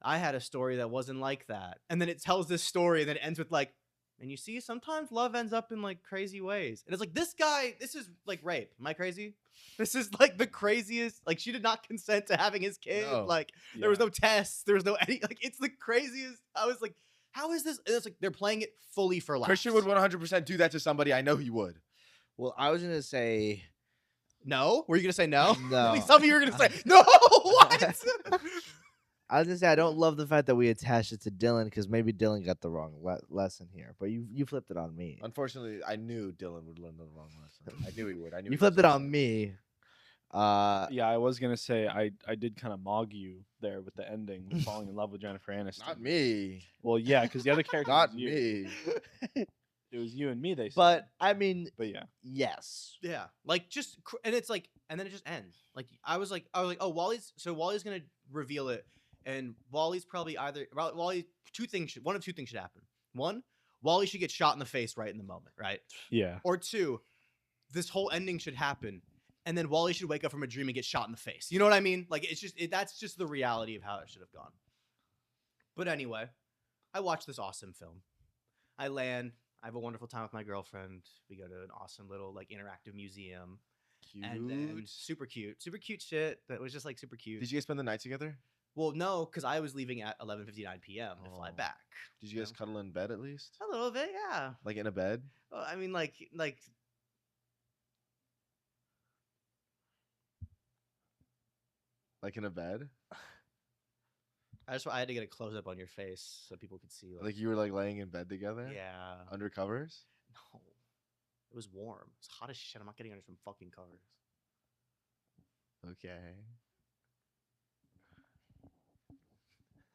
I had a story that wasn't like that. And then it tells this story and then it ends with like, and you see, sometimes love ends up in like crazy ways. And it's like, this guy, this is like rape. Am I crazy? This is like the craziest. Like, she did not consent to having his kid. No. Like, there was no tests. There was no any. Like, it's the craziest. I was like, how is this? And it's like they're playing it fully for laughs. Christian would 100% do that to somebody. I know he would. Well, I was gonna say No? Were you gonna say no? No. Like, some of you were gonna say no. What? I was gonna say I don't love the fact that we attached it to Dylan because maybe Dylan got the wrong lesson here, but you flipped it on me. Unfortunately, I knew Dylan would learn the wrong lesson. I knew he would. I knew You he flipped was it gonna on say me. Yeah, I was gonna say I did kind of mog you there with the ending, falling in love with Jennifer that. Aniston. Not me. Well, yeah, because the other character Not was you. me. It was you and me. They said. But I mean, But yeah, yes. Yeah, like just and it's like, and then it just ends. Like I was like, oh, Wally's gonna reveal it, and Wally's probably Wally. One of two things should happen. One, Wally should get shot in the face right in the moment, right? yeah. Or two, this whole ending should happen, and then Wally should wake up from a dream and get shot in the face. You know what I mean? Like it's just that's just the reality of how it should have gone. But anyway, I watched this awesome film. I land. I have a wonderful time with my girlfriend. We go to an awesome little like interactive museum. And then super cute shit that was just like super cute. Did you guys spend the night together? Well, no, because I was leaving at 11:59 p.m. to fly Oh. back. Did you guys Yeah. cuddle in bed at least? A little bit, yeah. Like in a bed? Well, I mean, like Like in a bed? I had to get a close up on your face so people could see. Like you were like laying in bed together? yeah. Under covers? No, it was warm. It's hot as shit. I'm not getting under some fucking covers. Okay.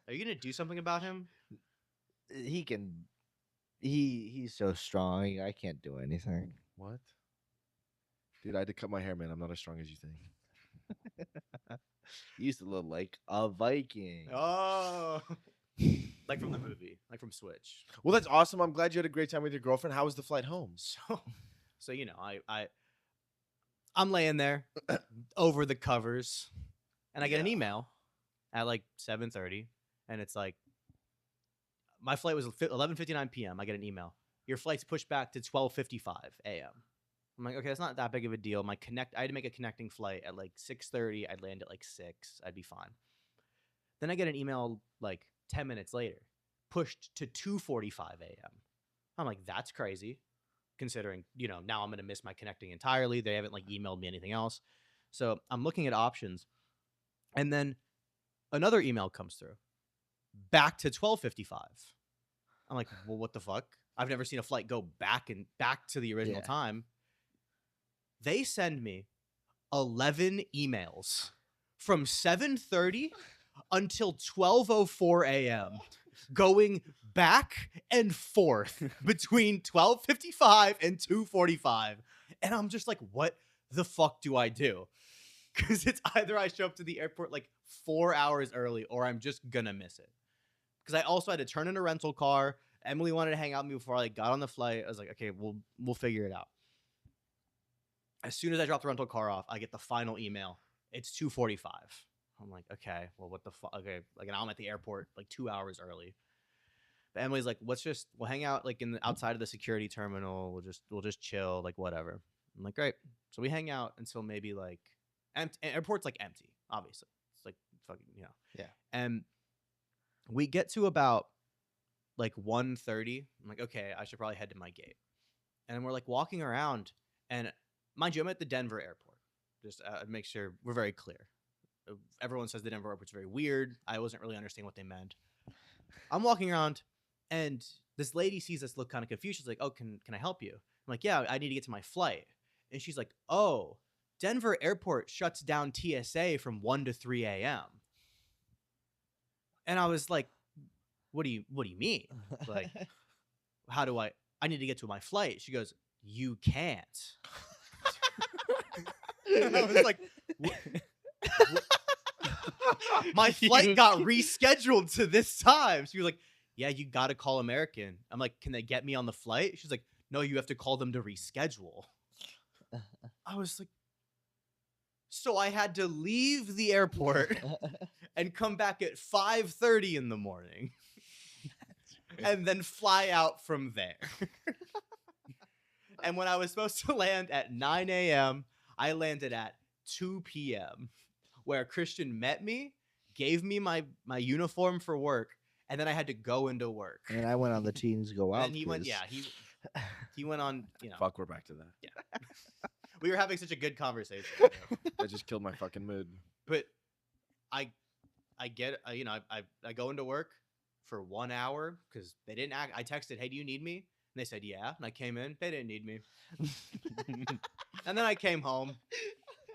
Are you gonna do something about him? He can. He's so strong. I can't do anything. What? Dude, I had to cut my hair, man. I'm not as strong as you think. You used to look like a Viking. Oh, like from the movie, like from Switch. Well, that's awesome. I'm glad you had a great time with your girlfriend. How was the flight home? So you know, I'm laying there over the covers, and I get an email at like 7:30, and it's like my flight was 11:59 p.m. I get an email. Your flight's pushed back to 12:55 a.m. I'm like, okay, that's not that big of a deal. I had to make a connecting flight at like 6:30. I'd land at like 6. I'd be fine. Then I get an email like 10 minutes later, pushed to 2:45 a.m. I'm like, that's crazy, considering, you know, now I'm going to miss my connecting entirely. They haven't like emailed me anything else. So I'm looking at options. And then another email comes through back to 12:55. I'm like, well, what the fuck? I've never seen a flight go back to the original Yeah. time. They send me 11 emails from 7:30 until 12:04 a.m. going back and forth between 12:55 and 2:45. And I'm just like, what the fuck do I do? Because it's either I show up to the airport like 4 hours early or I'm just gonna miss it. Because I also had to turn in a rental car. Emily wanted to hang out with me before I got on the flight. I was like, okay, we'll figure it out. As soon as I drop the rental car off, I get the final email. It's 2:45. I'm like, okay, well, what the fuck? Okay, like, now I'm at the airport like 2 hours early. But Emily's like, we'll hang out like outside of the security terminal. We'll just chill, like whatever. I'm like, great. So we hang out until maybe like airport's like empty, obviously. It's like fucking, you know. Yeah. And we get to about like 1:30. I'm like, okay, I should probably head to my gate. And we're like walking around, and mind you, I'm at the Denver airport. Just make sure we're very clear. Everyone says the Denver airport's very weird. I wasn't really understanding what they meant. I'm walking around, and this lady sees us look kind of confused. She's like, oh, can I help you? I'm like, yeah, I need to get to my flight. And she's like, oh, Denver airport shuts down TSA from 1 to 3 a.m. And I was like, what do you mean? Like, how do I need to get to my flight? She goes, you can't. And I was like, My flight got rescheduled to this time. She was like, yeah, you got to call American. I'm like, can they get me on the flight? She's like, no, you have to call them to reschedule. I was like, so I had to leave the airport and come back at 5:30 in the morning and then fly out from there. And when I was supposed to land at 9 a.m., I landed at 2 p.m., where Christian met me, gave me my uniform for work, and then I had to go into work. And I went on the teens go out. And he went, quiz. yeah, he went on, you know. Fuck, we're back to that. We were having such a good conversation. You know? That just killed my fucking mood. But I get, you know, I go into work for 1 hour because they didn't act. I texted, hey, do you need me? And they said, yeah. And I came in. They didn't need me. And then I came home.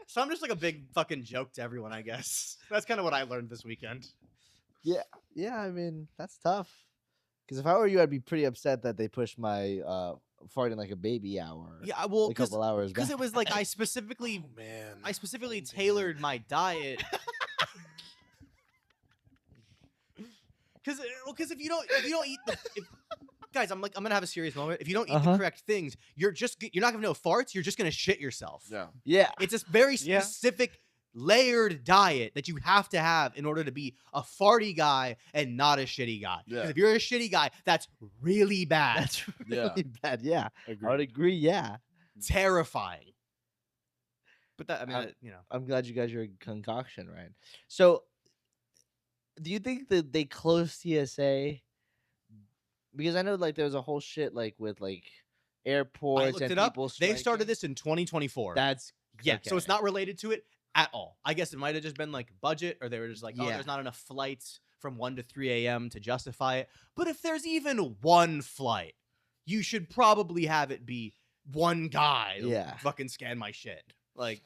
So I'm just like a big fucking joke to everyone, I guess. That's kind of what I learned this weekend. Yeah, I mean, that's tough. Because if I were you, I'd be pretty upset that they pushed my farting like a baby hour. Yeah, well, a couple hours because back. it was like I specifically Man. tailored my diet. Because if you don't eat guys, I'm gonna have a serious moment. If you don't eat the correct things, you're not gonna know farts. You're just gonna shit yourself. Yeah. Yeah. It's a very Yeah. specific layered diet that you have to have in order to be a farty guy and not a shitty guy. Because Yeah. if you're a shitty guy, that's really bad. That's Yeah. really bad. Yeah. I Agreed. would agree. Yeah. terrifying. But that, I mean, I'm- you know, I'm glad you got your concoction right. So, do you think that they closed TSA? Because I know like there was a whole shit like with like I airports looked and it up. people. They started striking. this in 2024. That's Yeah, so it's okay. not related to it at all. I guess it might have just been like budget, or they were just like, oh, Yeah. there's not enough flights from 1 to 3 a.m. to justify it. But if there's even one flight, you should probably have it be one guy to Yeah. fucking scan my shit. Like,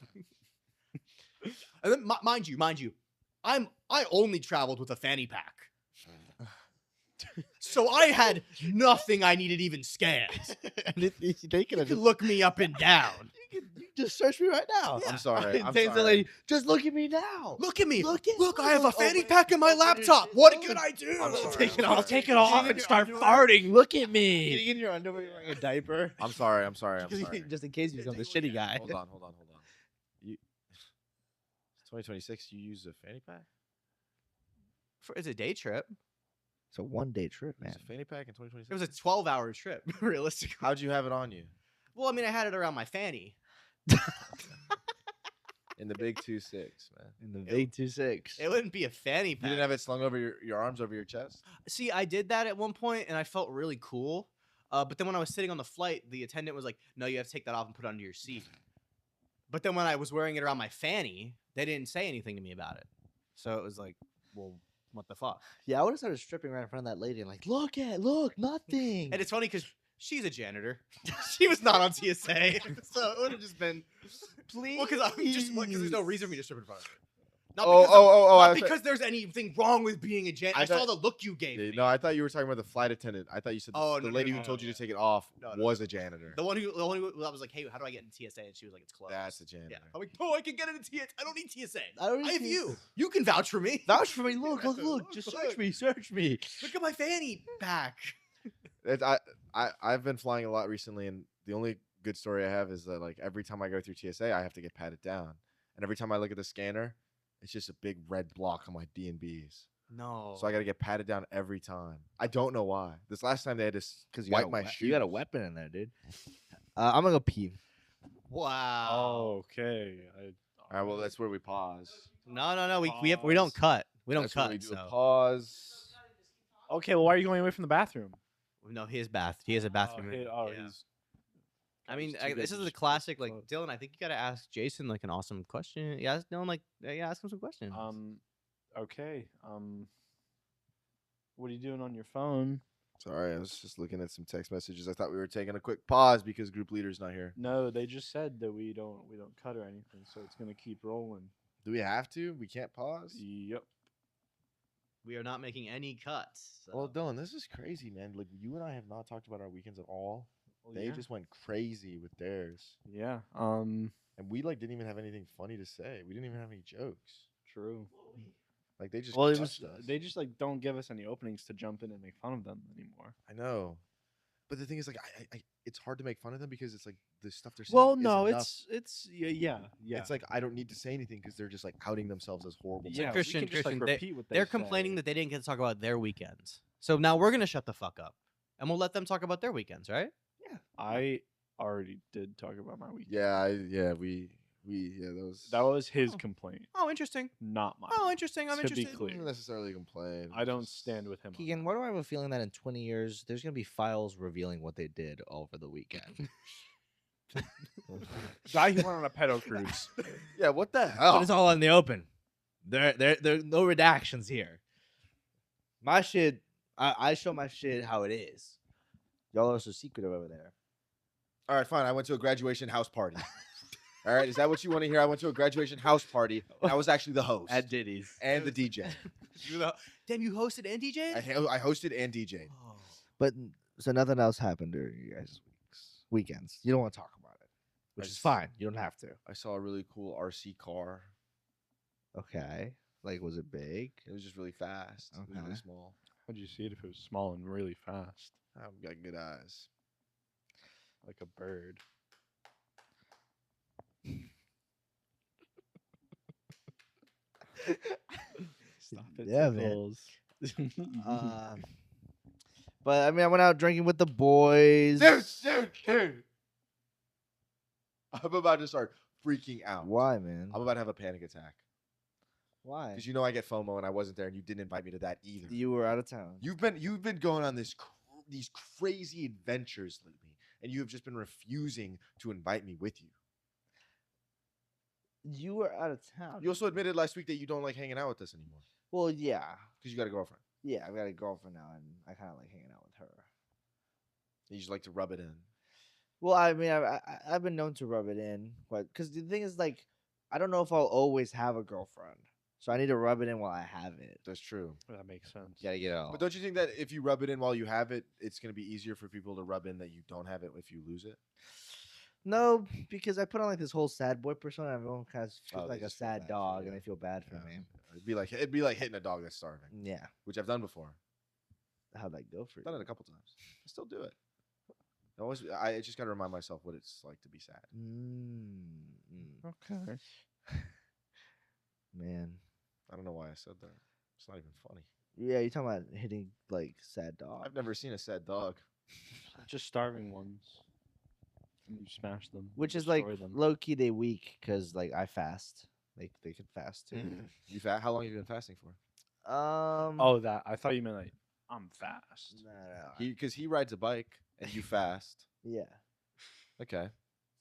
and then mind you, I only traveled with a fanny pack. So I had nothing I needed even scanned. they could You have can just, look me up and down. you just search me right now. Yeah. I'm sorry. I'm Thanks to the sorry. lady. Just look at me now. Look at me. Look I have a oh fanny my pack in my God, what is laptop. this? What Oh, can I do? I'm sorry, Take it I'm off. sorry. Take it off and start farting. Look at me. Getting in your underwear wearing a diaper. I'm sorry. I'm sorry. I'm Just- sorry. Just in case you become the shitty guy. Hold on. You, it's 2026. You use a fanny pack? It's a day trip. It's a 1-day trip, You man. use a fanny pack in 2026? It was a 12-hour trip, realistically. How'd you have it on you? Well, I mean, I had it around my fanny. In the big 2-6, man. In the big 2-6. It wouldn't be a fanny You pack. didn't have it slung over your arms over your chest? See, I did that at one point, and I felt really cool. But then when I was sitting on the flight, the attendant was like, no, you have to take that off and put it under your seat. But then when I was wearing it around my fanny, they didn't say anything to me about it. So it was like, well, what the fuck? Yeah, I would have started stripping right in front of that lady and like, look, nothing. And it's funny because she's a janitor. She was not on TSA. So it would have just been... please. Well, because there's no reason for me to strip in front of her. Not Oh, because, oh, oh, oh, I not was- because there's anything wrong with being a janitor. I I saw thought- the look you gave me. No, I thought you were talking about the flight attendant. I thought you said Oh, the no, lady no, who no, told you no. to take it off No, no, was a janitor. The one who I was like, hey, how do I get into TSA? And she was like, it's closed. That's a janitor. Yeah. I'm like, oh, I can get into TSA. I don't need TSA. I don't I have need you. You can vouch for me. Vouch for me. Look. Just search me. Look at my fanny pack. I've been flying a lot recently, and the only good story I have is that like every time I go through TSA, I have to get patted down, and every time I look at the scanner, it's just a big red block on my D&Bs. No. So I got to get patted down every time. I don't know why. This last time they had to Because wipe my shoe. you got a weapon in there, dude. I'm gonna go pee. Wow. Oh, okay. All right, well that's where we pause. No. We don't cut. We don't That's where cut. we do a So. pause. Okay, well, why are you going away from the bathroom? No, his bath. He has a bathroom. He's. I mean, he's too this good is to the just classic. close. Like Dylan, I think you gotta ask Jason like an awesome question. Yeah, ask Dylan ask him some questions. Okay. What are you doing on your phone? Sorry, I was just looking at some text messages. I thought we were taking a quick pause because group leader's not here. No, they just said that we don't cut or anything, so it's gonna keep rolling. Do we have to? We can't pause? Yep. We are not making any cuts. So. Well, Dylan, this is crazy, man. Like you and I have not talked about our weekends at all. Well, They yeah. just went crazy with theirs. Yeah. And we like didn't even have anything funny to say. We didn't even have any jokes. True. Like they just Well, crushed us. they just like don't give us any openings to jump in and make fun of them anymore. I know, but the thing is, like, it's hard to make fun of them because it's like the stuff they're saying. Well, is no, enough. it's yeah. It's like I don't need to say anything because they're just like outing themselves as horrible. Yeah, people. Christian, we can just, like, Christian, they- repeat what They're say. complaining that they didn't get to talk about their weekends. So now we're gonna shut the fuck up, and we'll let them talk about their weekends, right? I already did talk about my weekend. Those That was his Oh. complaint, Oh, interesting. not mine. Oh, interesting. I'm To be interested. clear. Not necessarily complain. I don't just- stand with him. on Keegan, that. why do I have a feeling that in 20 years there's gonna be files revealing what they did over the weekend? Guy who went on a pedo cruise. Yeah, what the But hell? it's all in the open. There no redactions here. My shit, I show my shit how it is. Y'all are so secretive over there. All right, fine. I went to a graduation house party. All right, is that what you want to hear? I went to a graduation house party. And I was actually the host At Diddy's. and the DJ. Damn, you hosted and DJ? I hosted and DJ'd. Oh. But so nothing else happened during you guys' weekends. You don't want to talk about it, which is fine. You don't have to. I saw a really cool RC car. Okay. Like, was it big? It was just really fast. It was really Okay. small. How'd you see it if it was small and really fast, I've got good eyes. like a bird? Stop it, Yeah, man. Tickles. But I mean, I went out drinking with the boys. Dude. I'm about to start freaking out. Why, man? I'm about to have a panic attack. Why? Because you know I get FOMO and I wasn't there and you didn't invite me to that either. You were out of town. You've been going on these crazy adventures lately, and you have just been refusing to invite me with you. You were out of town. You also admitted last week that you don't like hanging out with us anymore Well, yeah, because you got a girlfriend. yeah. I've got a girlfriend now, and I kind of like hanging out with her. You just like to rub it in. Well, I mean, I've been known to rub it in, but because the thing is, like, I don't know if I'll always have a girlfriend, so I need to rub it in while I have it. That's true. That makes sense. You gotta get it all. But don't you think that if you rub it in while you have it, it's going to be easier for people to rub in that you don't have it if you lose it? No, because I put on like this whole sad boy persona. And everyone kind of feels Oh, like they a just feel sad bad for dog, you. and they feel bad for me. It'd be like hitting a dog that's starving, Yeah, which I've done before. how'd that go for I've done it you? a couple times. I still do it. I just got to remind myself what it's like to be sad. Okay. Man, I don't know why I said that. It's not even funny. yeah, you're talking about hitting like sad dog. I've never seen a sad dog. Just starving ones. And you smash them. Which is like destroy them. low key they weak because like I fast. They can fast too. You fat? How long have you been fasting for? Oh, that. I thought you meant like I'm fast. no, no. Because he rides a bike and you fast. Yeah. Okay.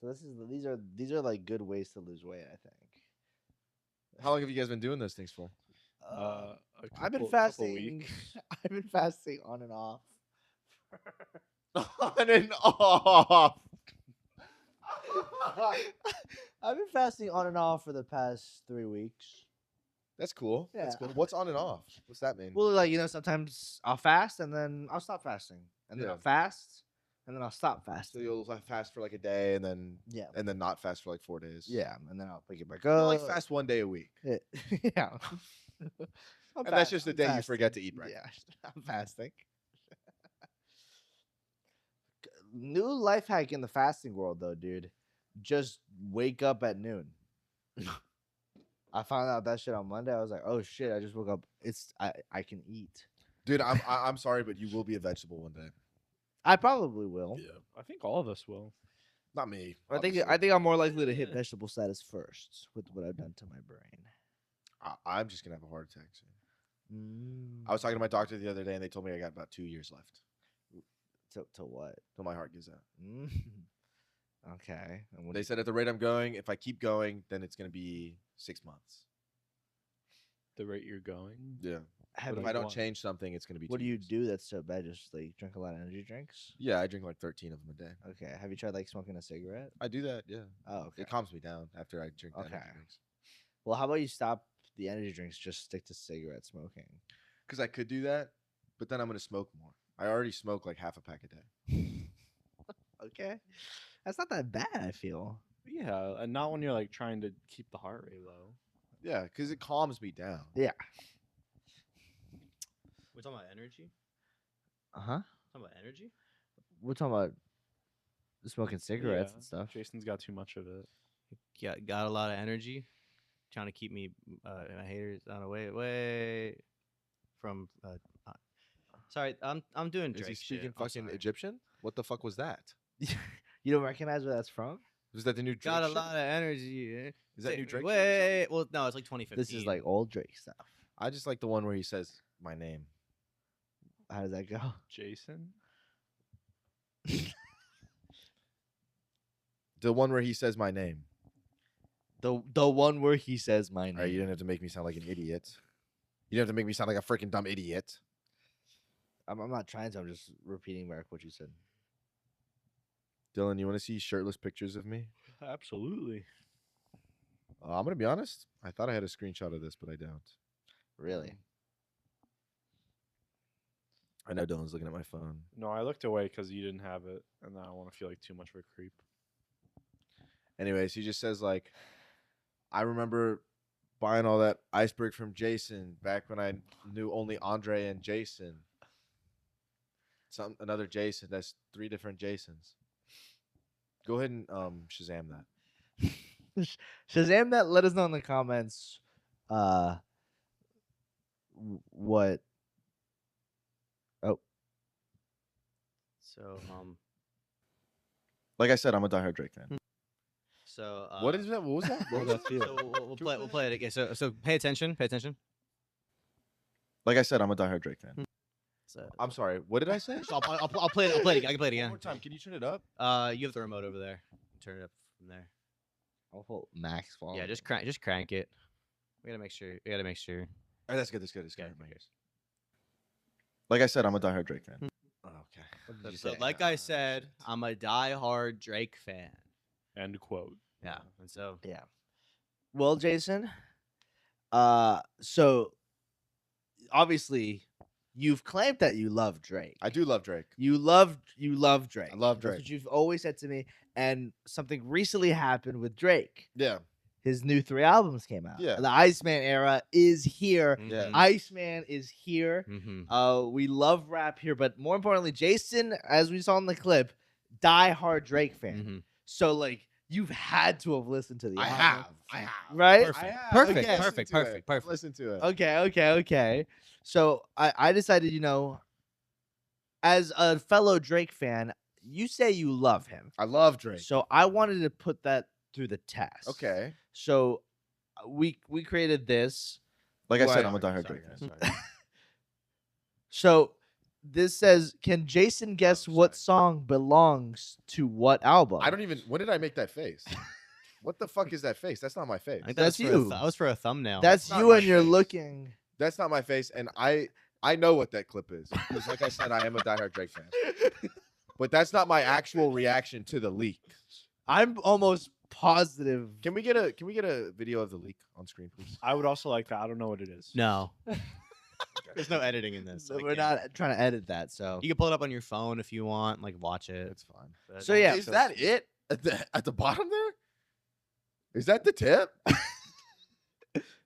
So these are like good ways to lose weight. I think. How long have you guys been doing those things for? A I've been couple fasting. weeks. I've been fasting on and off. On and off. I've been fasting on and off for the past 3 weeks. That's cool. That's Yeah. cool. What's on and off? What's that mean? Well, like sometimes I'll fast and then I'll stop fasting, and then Yeah. I'll fast and then I'll stop so fasting. you'll fast for like a day and then Yeah. not fast for like 4 days. Yeah, and then I'll pick it back You up. like fast 1 day a week. Yeah. And that's just the day you forget to eat Yeah, breakfast. I'm fasting. New life hack in the fasting world, though, dude. Just wake up at noon. I found out that shit on Monday. I was like, oh shit! I just woke up. I can eat. Dude, I'm sorry, but you will be a vegetable one day. I probably will. I think all of us will. Not me. I think obviously. I'm more likely to hit vegetable status first with what I've done to my brain. I'm just gonna have a heart attack soon. Mm. I was talking to my doctor the other day, and they told me I got about 2 years left To what? till my heart gives out. Mm. Okay. And what They said at the rate I'm going, if I keep going, then it's gonna be 6 months. The rate you're going. Yeah. have But if you- I don't want- change something, it's gonna be. what 2 do you years. do that's so bad? Just like drink a lot of energy drinks? Yeah, I drink like 13 of them a day. Okay. Have you tried like smoking a cigarette? I do that. Yeah. Oh, okay. It calms me down after I drink the energy Okay. drinks. Well, how about you stop the energy drinks? Just stick to cigarette smoking. Because I could do that, but then I'm gonna smoke more. I already smoke like half a pack a day. Okay. That's not that bad, I feel. Yeah, and not when you're like trying to keep the heart rate low. Yeah, because it calms me down. We're talking about energy. Uh-huh. Talking about energy. We're talking about smoking cigarettes Yeah, and stuff. Jason's got too much of it. Got a lot of energy. Trying to keep me my haters on away from. Sorry, I'm doing Is Drake he speaking shit. I'm fucking sorry. Egyptian? What the fuck was that? You don't recognize where that's from? Was that the new Drake Got a shit? lot of energy. Is that new Drake shit or Wait, well, no, it's like 2015. This is like old Drake stuff. I just like the one where he says my name. How does that go? Jason? The one where he says my name. The one where he says my name. All right, you didn't have to make me sound like an idiot. You didn't have to make me sound like a freaking dumb idiot. I'm not trying to. I'm just repeating back what you said. Dylan, you want to see shirtless pictures of me? Absolutely. I'm gonna be honest. I thought I had a screenshot of this, but I don't. Really? I know Dylan's looking at my phone. No, I looked away because you didn't have it, and I don't want to feel like too much of a creep. Anyways, he just says like, I remember buying all that iceberg from Jason back when I knew only Andre and Jason. Another Jason. That's 3 different Jasons. Go ahead and Shazam that. Shazam that. Let us know in the comments. What? So Like I said, I'm a diehard Drake fan. so What is that? What was that? What was that? So we'll play it again. So pay attention. Pay attention. Like I said, I'm a diehard Drake fan. So I'm sorry. What did I say? so I'll play it. I'll play it again. I can play it One again. more time. Can you turn it up? You have the remote over there. Turn it up from there. I'll put max volume. Yeah, just crank it. We gotta make sure. We gotta make sure. All right, that's good. That's good. That's good. Okay. Like I said, I'm a diehard Drake fan. Okay. What did So, you so say? like I said, I'm a diehard Drake fan. End quote. Yeah, and so Yeah. Well, Jason, so obviously you've claimed that you love Drake. I do love Drake. You love Drake. I love That's Drake. what you've always said to me. And something recently happened with Drake. Yeah. His new 3 albums came out. Yeah. The Iceman era is here. Yeah. Iceman is here. Mhm. We love rap here, but more importantly, Jason, as we saw in the clip, die-hard Drake fan. Mhm. So like you've had to have listened to the I album. have. I have. Right? Perfect. I have. Perfect, I've listened perfect, to it. perfect, I've perfect. listened to it. Okay. So I decided, as a fellow Drake fan, you say you love him. I love Drake. So I wanted to put that through the test. Okay. So we created this. Like I said, Right. I'm a diehard Sorry, Drake guys, fan. sorry. So this says, can Jason guess Oh, what sorry. song belongs to what album? I don't even. When did I make that face? What the fuck is that face? That's not my face. I think That's that was for you. that was for a thumbnail. That's not you my and you're face. looking. That's not my face, and I know what that clip is because, like I said, I am a diehard Drake fan. But that's not my actual reaction to the leak. I'm almost positive. Can we get a video of the leak on screen, please? I would also like that. I don't know what it is. no. There's no editing in this. I We're can't. not trying to edit that. So You can pull it up on your phone if you want, like watch it. It's fine. but- So, yeah. Is that it at the bottom there? Is that the tip?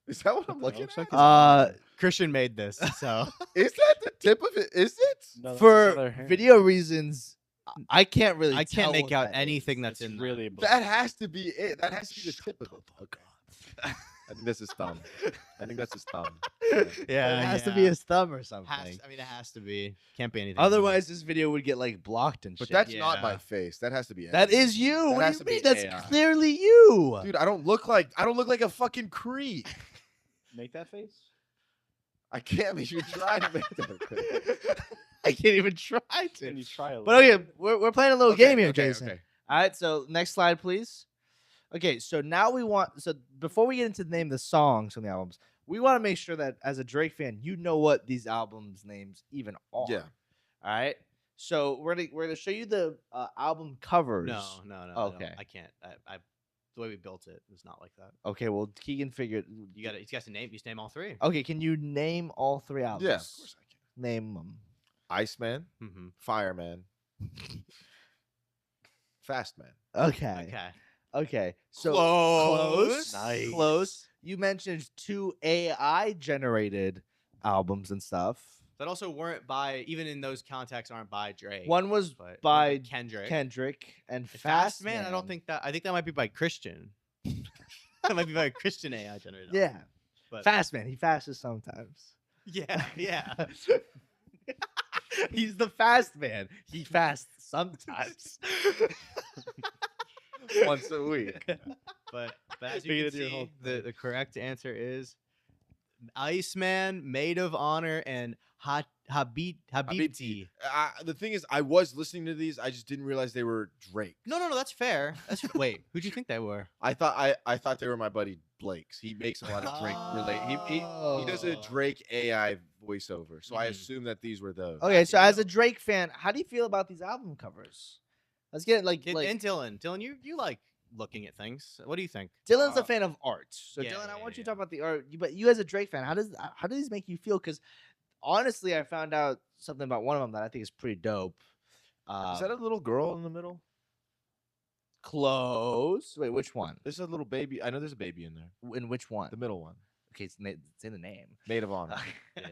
Is that what I'm looking looks at? like Christian made this, so Is that the tip of it? Is it? No, that's for another hand. video reasons, I can't really. I can't tell make what out that is. anything that's It's in really That has to be it. That has to be the tip of it. I think that's his thumb. I think that's his thumb. Yeah, it has to be his thumb or something. it has to be. Can't be anything. else. Otherwise, this video would get like blocked and But shit. that's not my Yeah. face. That has to be. That AI. is you. That What has do to you be mean? That's AI. clearly you. Dude, I don't look like a fucking creep. Make that face. I can't make you try to make that. face. I can't even try Can to. you try a little? But okay, we're playing a little Okay, game here, okay, Jason. okay. All right, so next slide, please. Okay, so now before we get into the name of the songs on the albums, we want to make sure that as a Drake fan, you know what these albums' names even are. Yeah. All right. So we're gonna show you the album covers. No, I don't. Okay. I can't. I the way we built it was not like that. Okay. Well, Keegan figured. You got to name. You just name all 3. Okay. Can you name all 3 albums? Yeah. Of course I can. Name them. Iceman, Mm-hmm. Fireman, Fastman. Okay. Okay. Okay. So Close. Nice. Close. you mentioned 2 AI generated albums and stuff. That also weren't by, even in those contexts, aren't by Drake. One was but one by Kendrick. Kendrick and And Fast Man, I don't think that. I think that might be by Christian. That might be by a Christian AI generated. album. Yeah, But Fast Man. He fasts sometimes. yeah, yeah. He's the fast man. He fasts sometimes. Once a week. But as Speaking you of can your whole see, the correct answer is Iceman, Maid of Honor, and Habibti. The thing is, I was listening to these. I just didn't realize they were Drake. No, that's fair. Wait, who'd you think they were? I thought they were my buddy Blake's. He makes a lot of Drake relate. He does a Oh. Drake AI voiceover, so I Mhm. assume that these were those. Okay, so as a know. Drake fan, how do you feel about these album covers? Let's get like And Dylan, you like looking at things. What do you think? Dylan's a fan of art. So yeah, Dylan, I yeah, want you to yeah. talk about the art. But you as a Drake fan, how do these make you feel? Because honestly, I found out something about one of them that I think is pretty dope. Is that a little girl in the middle? Close? Wait, which one? There's a little baby. I know there's a baby in there. In which one? The middle one. Okay, it's in the name. Maid of Honor. Yeah.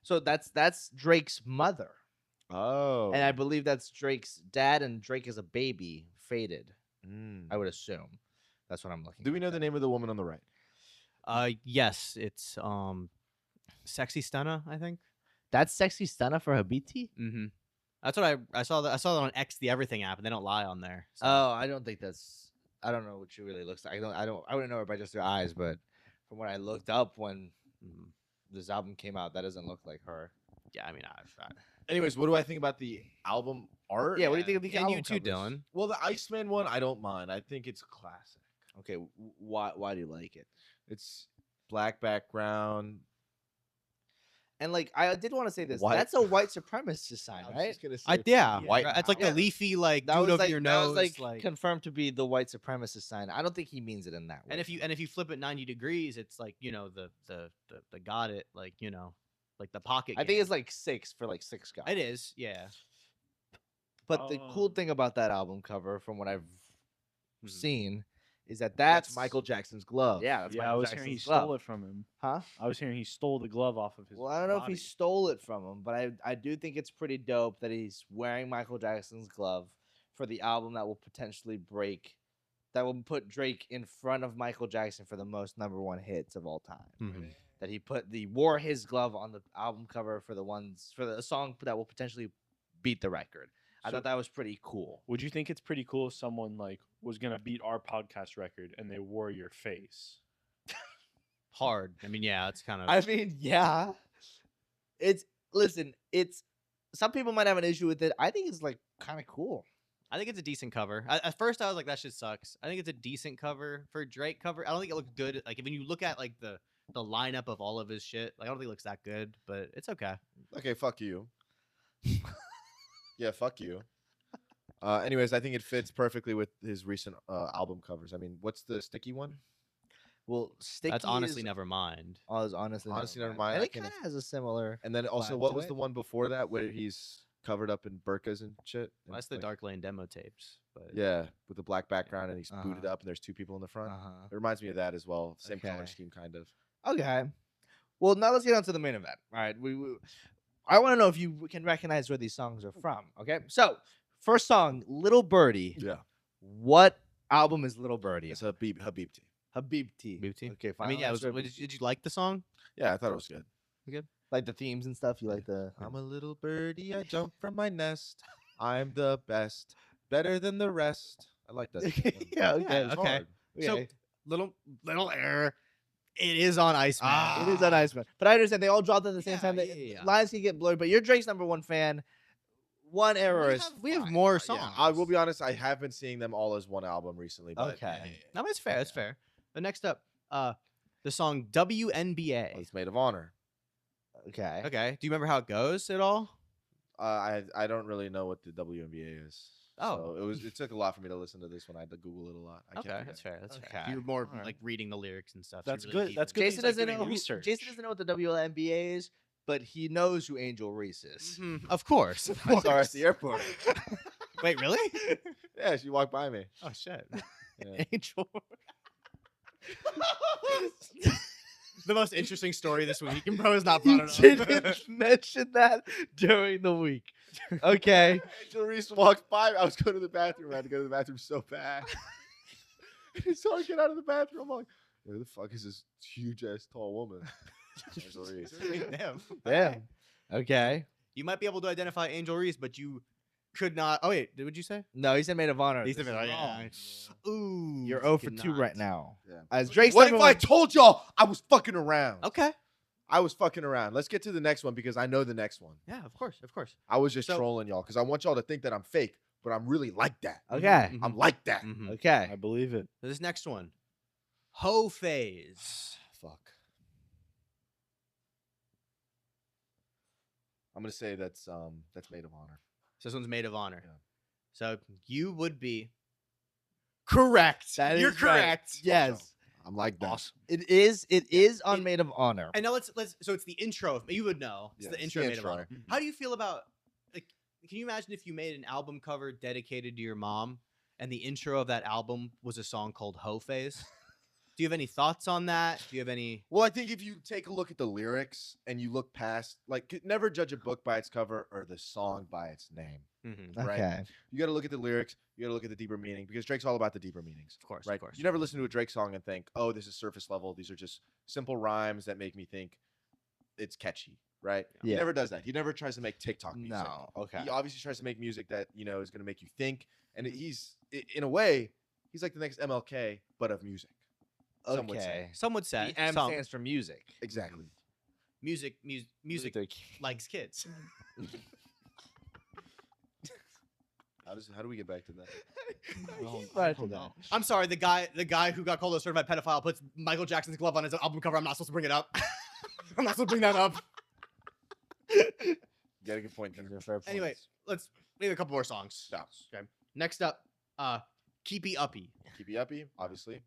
So that's Drake's mother, Oh. and I believe that's Drake's dad, and Drake is a baby, Faded. Mm. I would assume. That's what I'm looking. Do we at know the there. name of the woman on the right? Yes, it's Sexy Stunna, I think. That's Sexy Stunna for Habiti? Mm-hmm. That's what I saw. I saw that on X, the Everything app, and they don't lie on there. So. Oh, I don't think that's. I don't know what she really looks like. I wouldn't know her by just her eyes, but from what I looked up when Mhm. this album came out, that doesn't look like her. Yeah, I mean, Anyways, what do I think about the album art? Yeah, what do you think of the and album you too, covers? Dylan. Well, the Iceman one, I don't mind. I think it's classic. Okay, why do you like it? It's black background. And like, I did want to say this. White- That's a white supremacist sign, I was right? just gonna say Yeah, white. right, it's like Yeah. the leafy, like That dude was over like your that nose, was like confirmed to be the white supremacist sign. I don't think he means it in that way. and if you flip it 90 degrees, it's like the got it, like like the pocket. I think game. it's like 6 for like 6 guys. It is, yeah. But the cool Oh. thing about that album cover, from what I've Mhm. seen, is that That's Michael Jackson's glove. Yeah, that's Yeah, I Michael was hearing he Jackson's glove. stole it from him. Huh? I was hearing he stole the glove off of his. Well, I don't know if body. he stole it from him, but I do think it's pretty dope that he's wearing Michael Jackson's glove for the album that will potentially break, that will put Drake in front of Michael Jackson for the most #1 hits of all time. Mhm. That he wore his glove on the album cover for the song that will potentially beat the record. I So- thought that was pretty cool. Would you think it's pretty cool if someone like was gonna beat our podcast record and they wore your face? Hard. I mean, yeah, it's kind of. I mean, yeah. It's some people might have an issue with it. I think it's like kind of cool. I think it's a decent cover. At first, I was like, that shit sucks. I think it's a decent cover for a Drake cover. I don't think it looks good. Like, when you look at like the lineup of all of his shit, like I don't think it looks that good, but it's okay. Okay, fuck you. Yeah, fuck you. Anyways, I think it fits perfectly with his recent album covers. I mean, what's the sticky one? Well, Sticky That's honestly is, never mind. is honestly never mind. And I it can- kind of has a similar. And then also, Vibe what to was it. the one before that where he's covered up in burkas and shit? And That's the like- Dark Lane demo tapes. But Yeah, with the black background and he's booted Uh-huh. up and there's 2 people in the front. Uh-huh. It reminds me of that as well. Same color Okay. scheme, kind of. Okay. Well, now let's get on to the main event. All right. I want to know if you can recognize where these songs are from. Okay. So, first song, Little Birdie. Yeah, What album is Little Birdie? it's a Habibti. Habibti. Habibti. Okay, fine. I mean, yeah. Did you like the song? Yeah, I thought it was good. like the themes and stuff. You like the. I'm a little birdie, I jump from my nest. I'm the best, better than the rest. I like that. Yeah, okay, it's okay. hard. So Okay. little error. It is on Iceman. It is a nice one. But I understand they all dropped at the same Yeah, time. yeah. Lines can get blurred, but you're Drake's #1 fan. One error is. We have fine. more Yeah, songs. I will be honest. I have been seeing them all as one album recently. But Okay. No, it's fair. It's Yeah. fair. But next up, the song WNBA. It's Maid of Honor. Okay. Okay. Do you remember how it goes at all? I don't really know what the WNBA is. Oh. so it took a lot for me to listen to this one. I had to Google it a lot. I can't Okay, forget. that's fair. That's fair. Okay. You're more Alright. like reading the lyrics and stuff. so That's you're really good. deep That's in good. it. Jason He's, like, doesn't doing know. research. Jason doesn't know what the WNBA is, but he knows who Angel Reese is. Mhm, Of course. I saw her at the airport. Wait, really? Yeah, she walked by me. Oh shit. Yeah. Angel. The most interesting story this week, and bro is not You brought it up. didn't mention that during the week. Okay. Angel Reese walked by. I was going to the bathroom. I had to go to the bathroom so bad. I saw her get out of the bathroom. I'm like, where the fuck is this huge ass tall woman? Angel Reese. Damn. Damn. Okay. You might be able to identify Angel Reese, but you could not. Oh wait, what did you say? No, he said maid of honor. He said This maid is of honor. wrong. Ooh, You're you 0 for could 2 not. right now. Yeah. As Drake's What if number I one- told y'all I was fucking around? Okay. I was fucking around. Let's get to the next one because I know the next one. Yeah, of course, of course. I was just So- trolling y'all because I want y'all to think that I'm fake, but I'm really like that. Okay. I'm like that. Mhm. Okay. I believe it. So this next one, Ho Phase. Fuck. I'm gonna say that's maid of honor. So this one's maid of honor. Yeah. So you would be correct. That You're is right. correct. Yes. I'm like that. Awesome. It is. It is on It- maid of honor. And now let's. So it's the intro of you would know. It's Yeah, the it's intro the of maid of intro. honor. How do you feel about like? Can you imagine if you made an album cover dedicated to your mom, and the intro of that album was a song called Ho Phase? Do you have any thoughts on that? Do you have any? Well, I think if you take a look at the lyrics and you look past, like, never judge a book by its cover or the song by its name. Mhm. right. Okay. You got to look at the lyrics. You got to look at the deeper meaning because Drake's all about the deeper meanings. Of course, Right. of course. You never listen to a Drake song and think, oh, this is surface level. These are just simple rhymes that make me think it's catchy. Right. He Yeah. never does that. He never tries to make TikTok music. No. Okay. He obviously tries to make music that, is going to make you think. And in a way, he's like the next MLK, but of music. Some would say. Okay. Some would say The M some stands for music. Exactly. music likes kids. How do we get back to that? Right to that. I'm sorry, the guy who got called a certified pedophile puts Michael Jackson's glove on his album cover. I'm not supposed to bring it up. I'm not supposed to bring that up. Get a good point. Then. Anyway, let's maybe a couple more songs. Yeah. Okay. Next up, Keepy Uppy. Keep you uppy, obviously.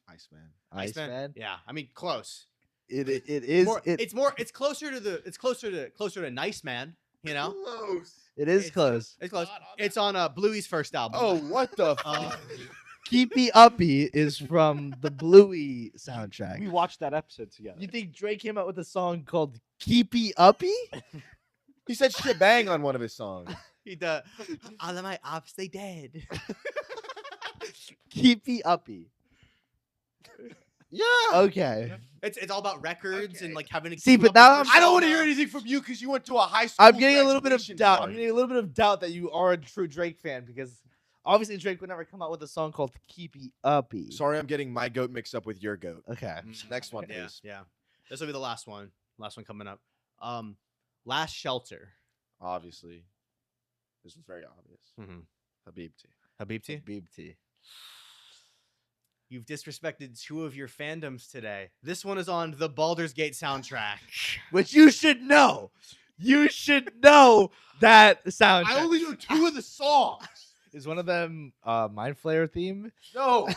Iceman. Iceman. Yeah, I mean close. It is. More, it's closer to Nice Man. You know, Close. It is it's- close. it's close. It's on Bluey's first album. Oh, what the Uh, fuck? Keepy Uppy is from the Bluey soundtrack. We watched that episode together. You think Drake came out with a song called Keepy Uppy? He said shit bang on one of his songs. he the all of my ops they dead. Keepy Uppy. Yeah. Okay. It's all about records Okay. and like having to See, keep but up now with I'm- I don't want to persona. hear anything from you because you went to a high school. I'm getting a little bit of graduation doubt. I'm party. getting a little bit of doubt that you are a true Drake fan because obviously Drake would never come out with a song called Keepy Uppy. Sorry, I'm getting my goat mixed up with your goat. Okay. Next one, Yeah, please. yeah. This will be the last one. Last one coming up. Last Shelter. Obviously, this was very obvious. Mm-hmm. Habibti. Habibti, Habibti. you've disrespected two of your fandoms today. This one is on the Baldur's Gate soundtrack. Which you should know. You should know that soundtrack. I only know two of the songs. Is one of them Mind Flayer theme? No.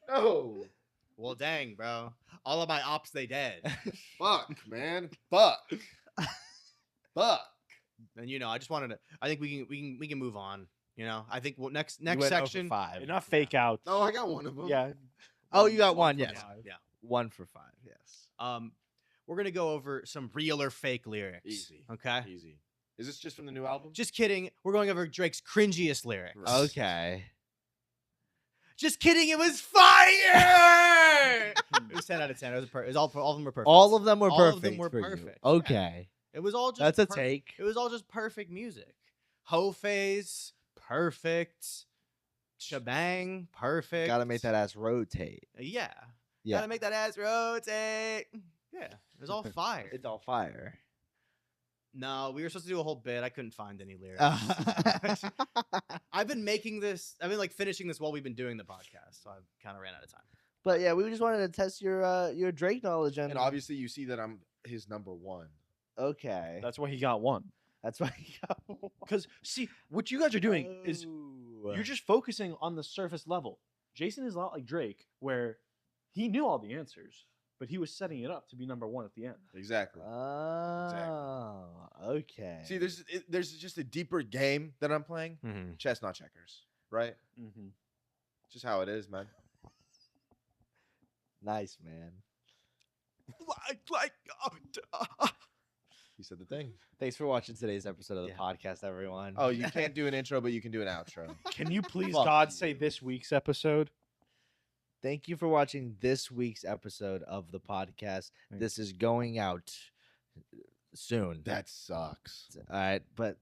No. Well, dang, bro. All of my ops they dead. Fuck, man. Fuck. Fuck. And I just wanted to. I think we can move on. I think next You went 0 for section. 5. You're not fake out. No, I got one of them. Yeah. Oh, you got one, for yes. Yeah, yeah. 1 for 5, yes. We're gonna go over some real or fake lyrics. Easy. Okay. Easy. Is this just from the new album? Just kidding. We're going over Drake's cringiest lyrics. Right. Okay. Just kidding. It was fire. It was 10 out of 10. It was all of them were perfect. All of them were All perfect. of them were for you. perfect. Okay. It was all just. That's a per- take. It was all just perfect music. Ho Phase, perfect. Shebang, perfect. Gotta make that ass rotate. Yeah. Yeah. Gotta make that ass rotate. Yeah. It was all fire. It's all fire. No, we were supposed to do a whole bit. I couldn't find any lyrics. I've been making this. I've been finishing this while we've been doing the podcast, so I kind of ran out of time. But yeah, we just wanted to test your Drake knowledge And obviously, you see that I'm his number one. okay. That's why he got one. That's why he got one. Because see, what you guys are doing is Oh. you're just focusing on the surface level. Jason is a lot like Drake, where he knew all the answers, but he was setting it up to be number one at the end. Exactly. Oh, okay. See, there's just a deeper game that I'm playing. Mm-hmm. Chess, not checkers. Right? Mm-hmm. Just how it is, man. Nice, man. You said the thing. Thanks for watching today's episode of the Yeah. podcast, everyone. Oh, you can't do an intro, but you can do an outro. Can you please, Fuck God, you. say this week's episode? Thank you for watching this week's episode of the podcast. This is going out soon. That sucks. All right, but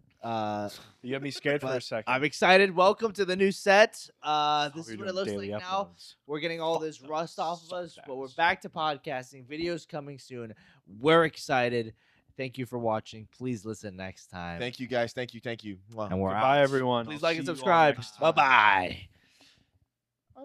You got me scared for a But second. I'm excited. Welcome to the new set. Thought This we is were what it doing looks like daily now. uploads. We're getting all this Fucked up. rust off of us, Sucked but we're ass. back to podcasting. Videos coming soon. We're excited. Thank you for watching. Please listen next time. Thank you, guys. Thank you. Mwah. And we're Goodbye, out. everyone. Please I'll like and see you all subscribe. next Bye time. bye.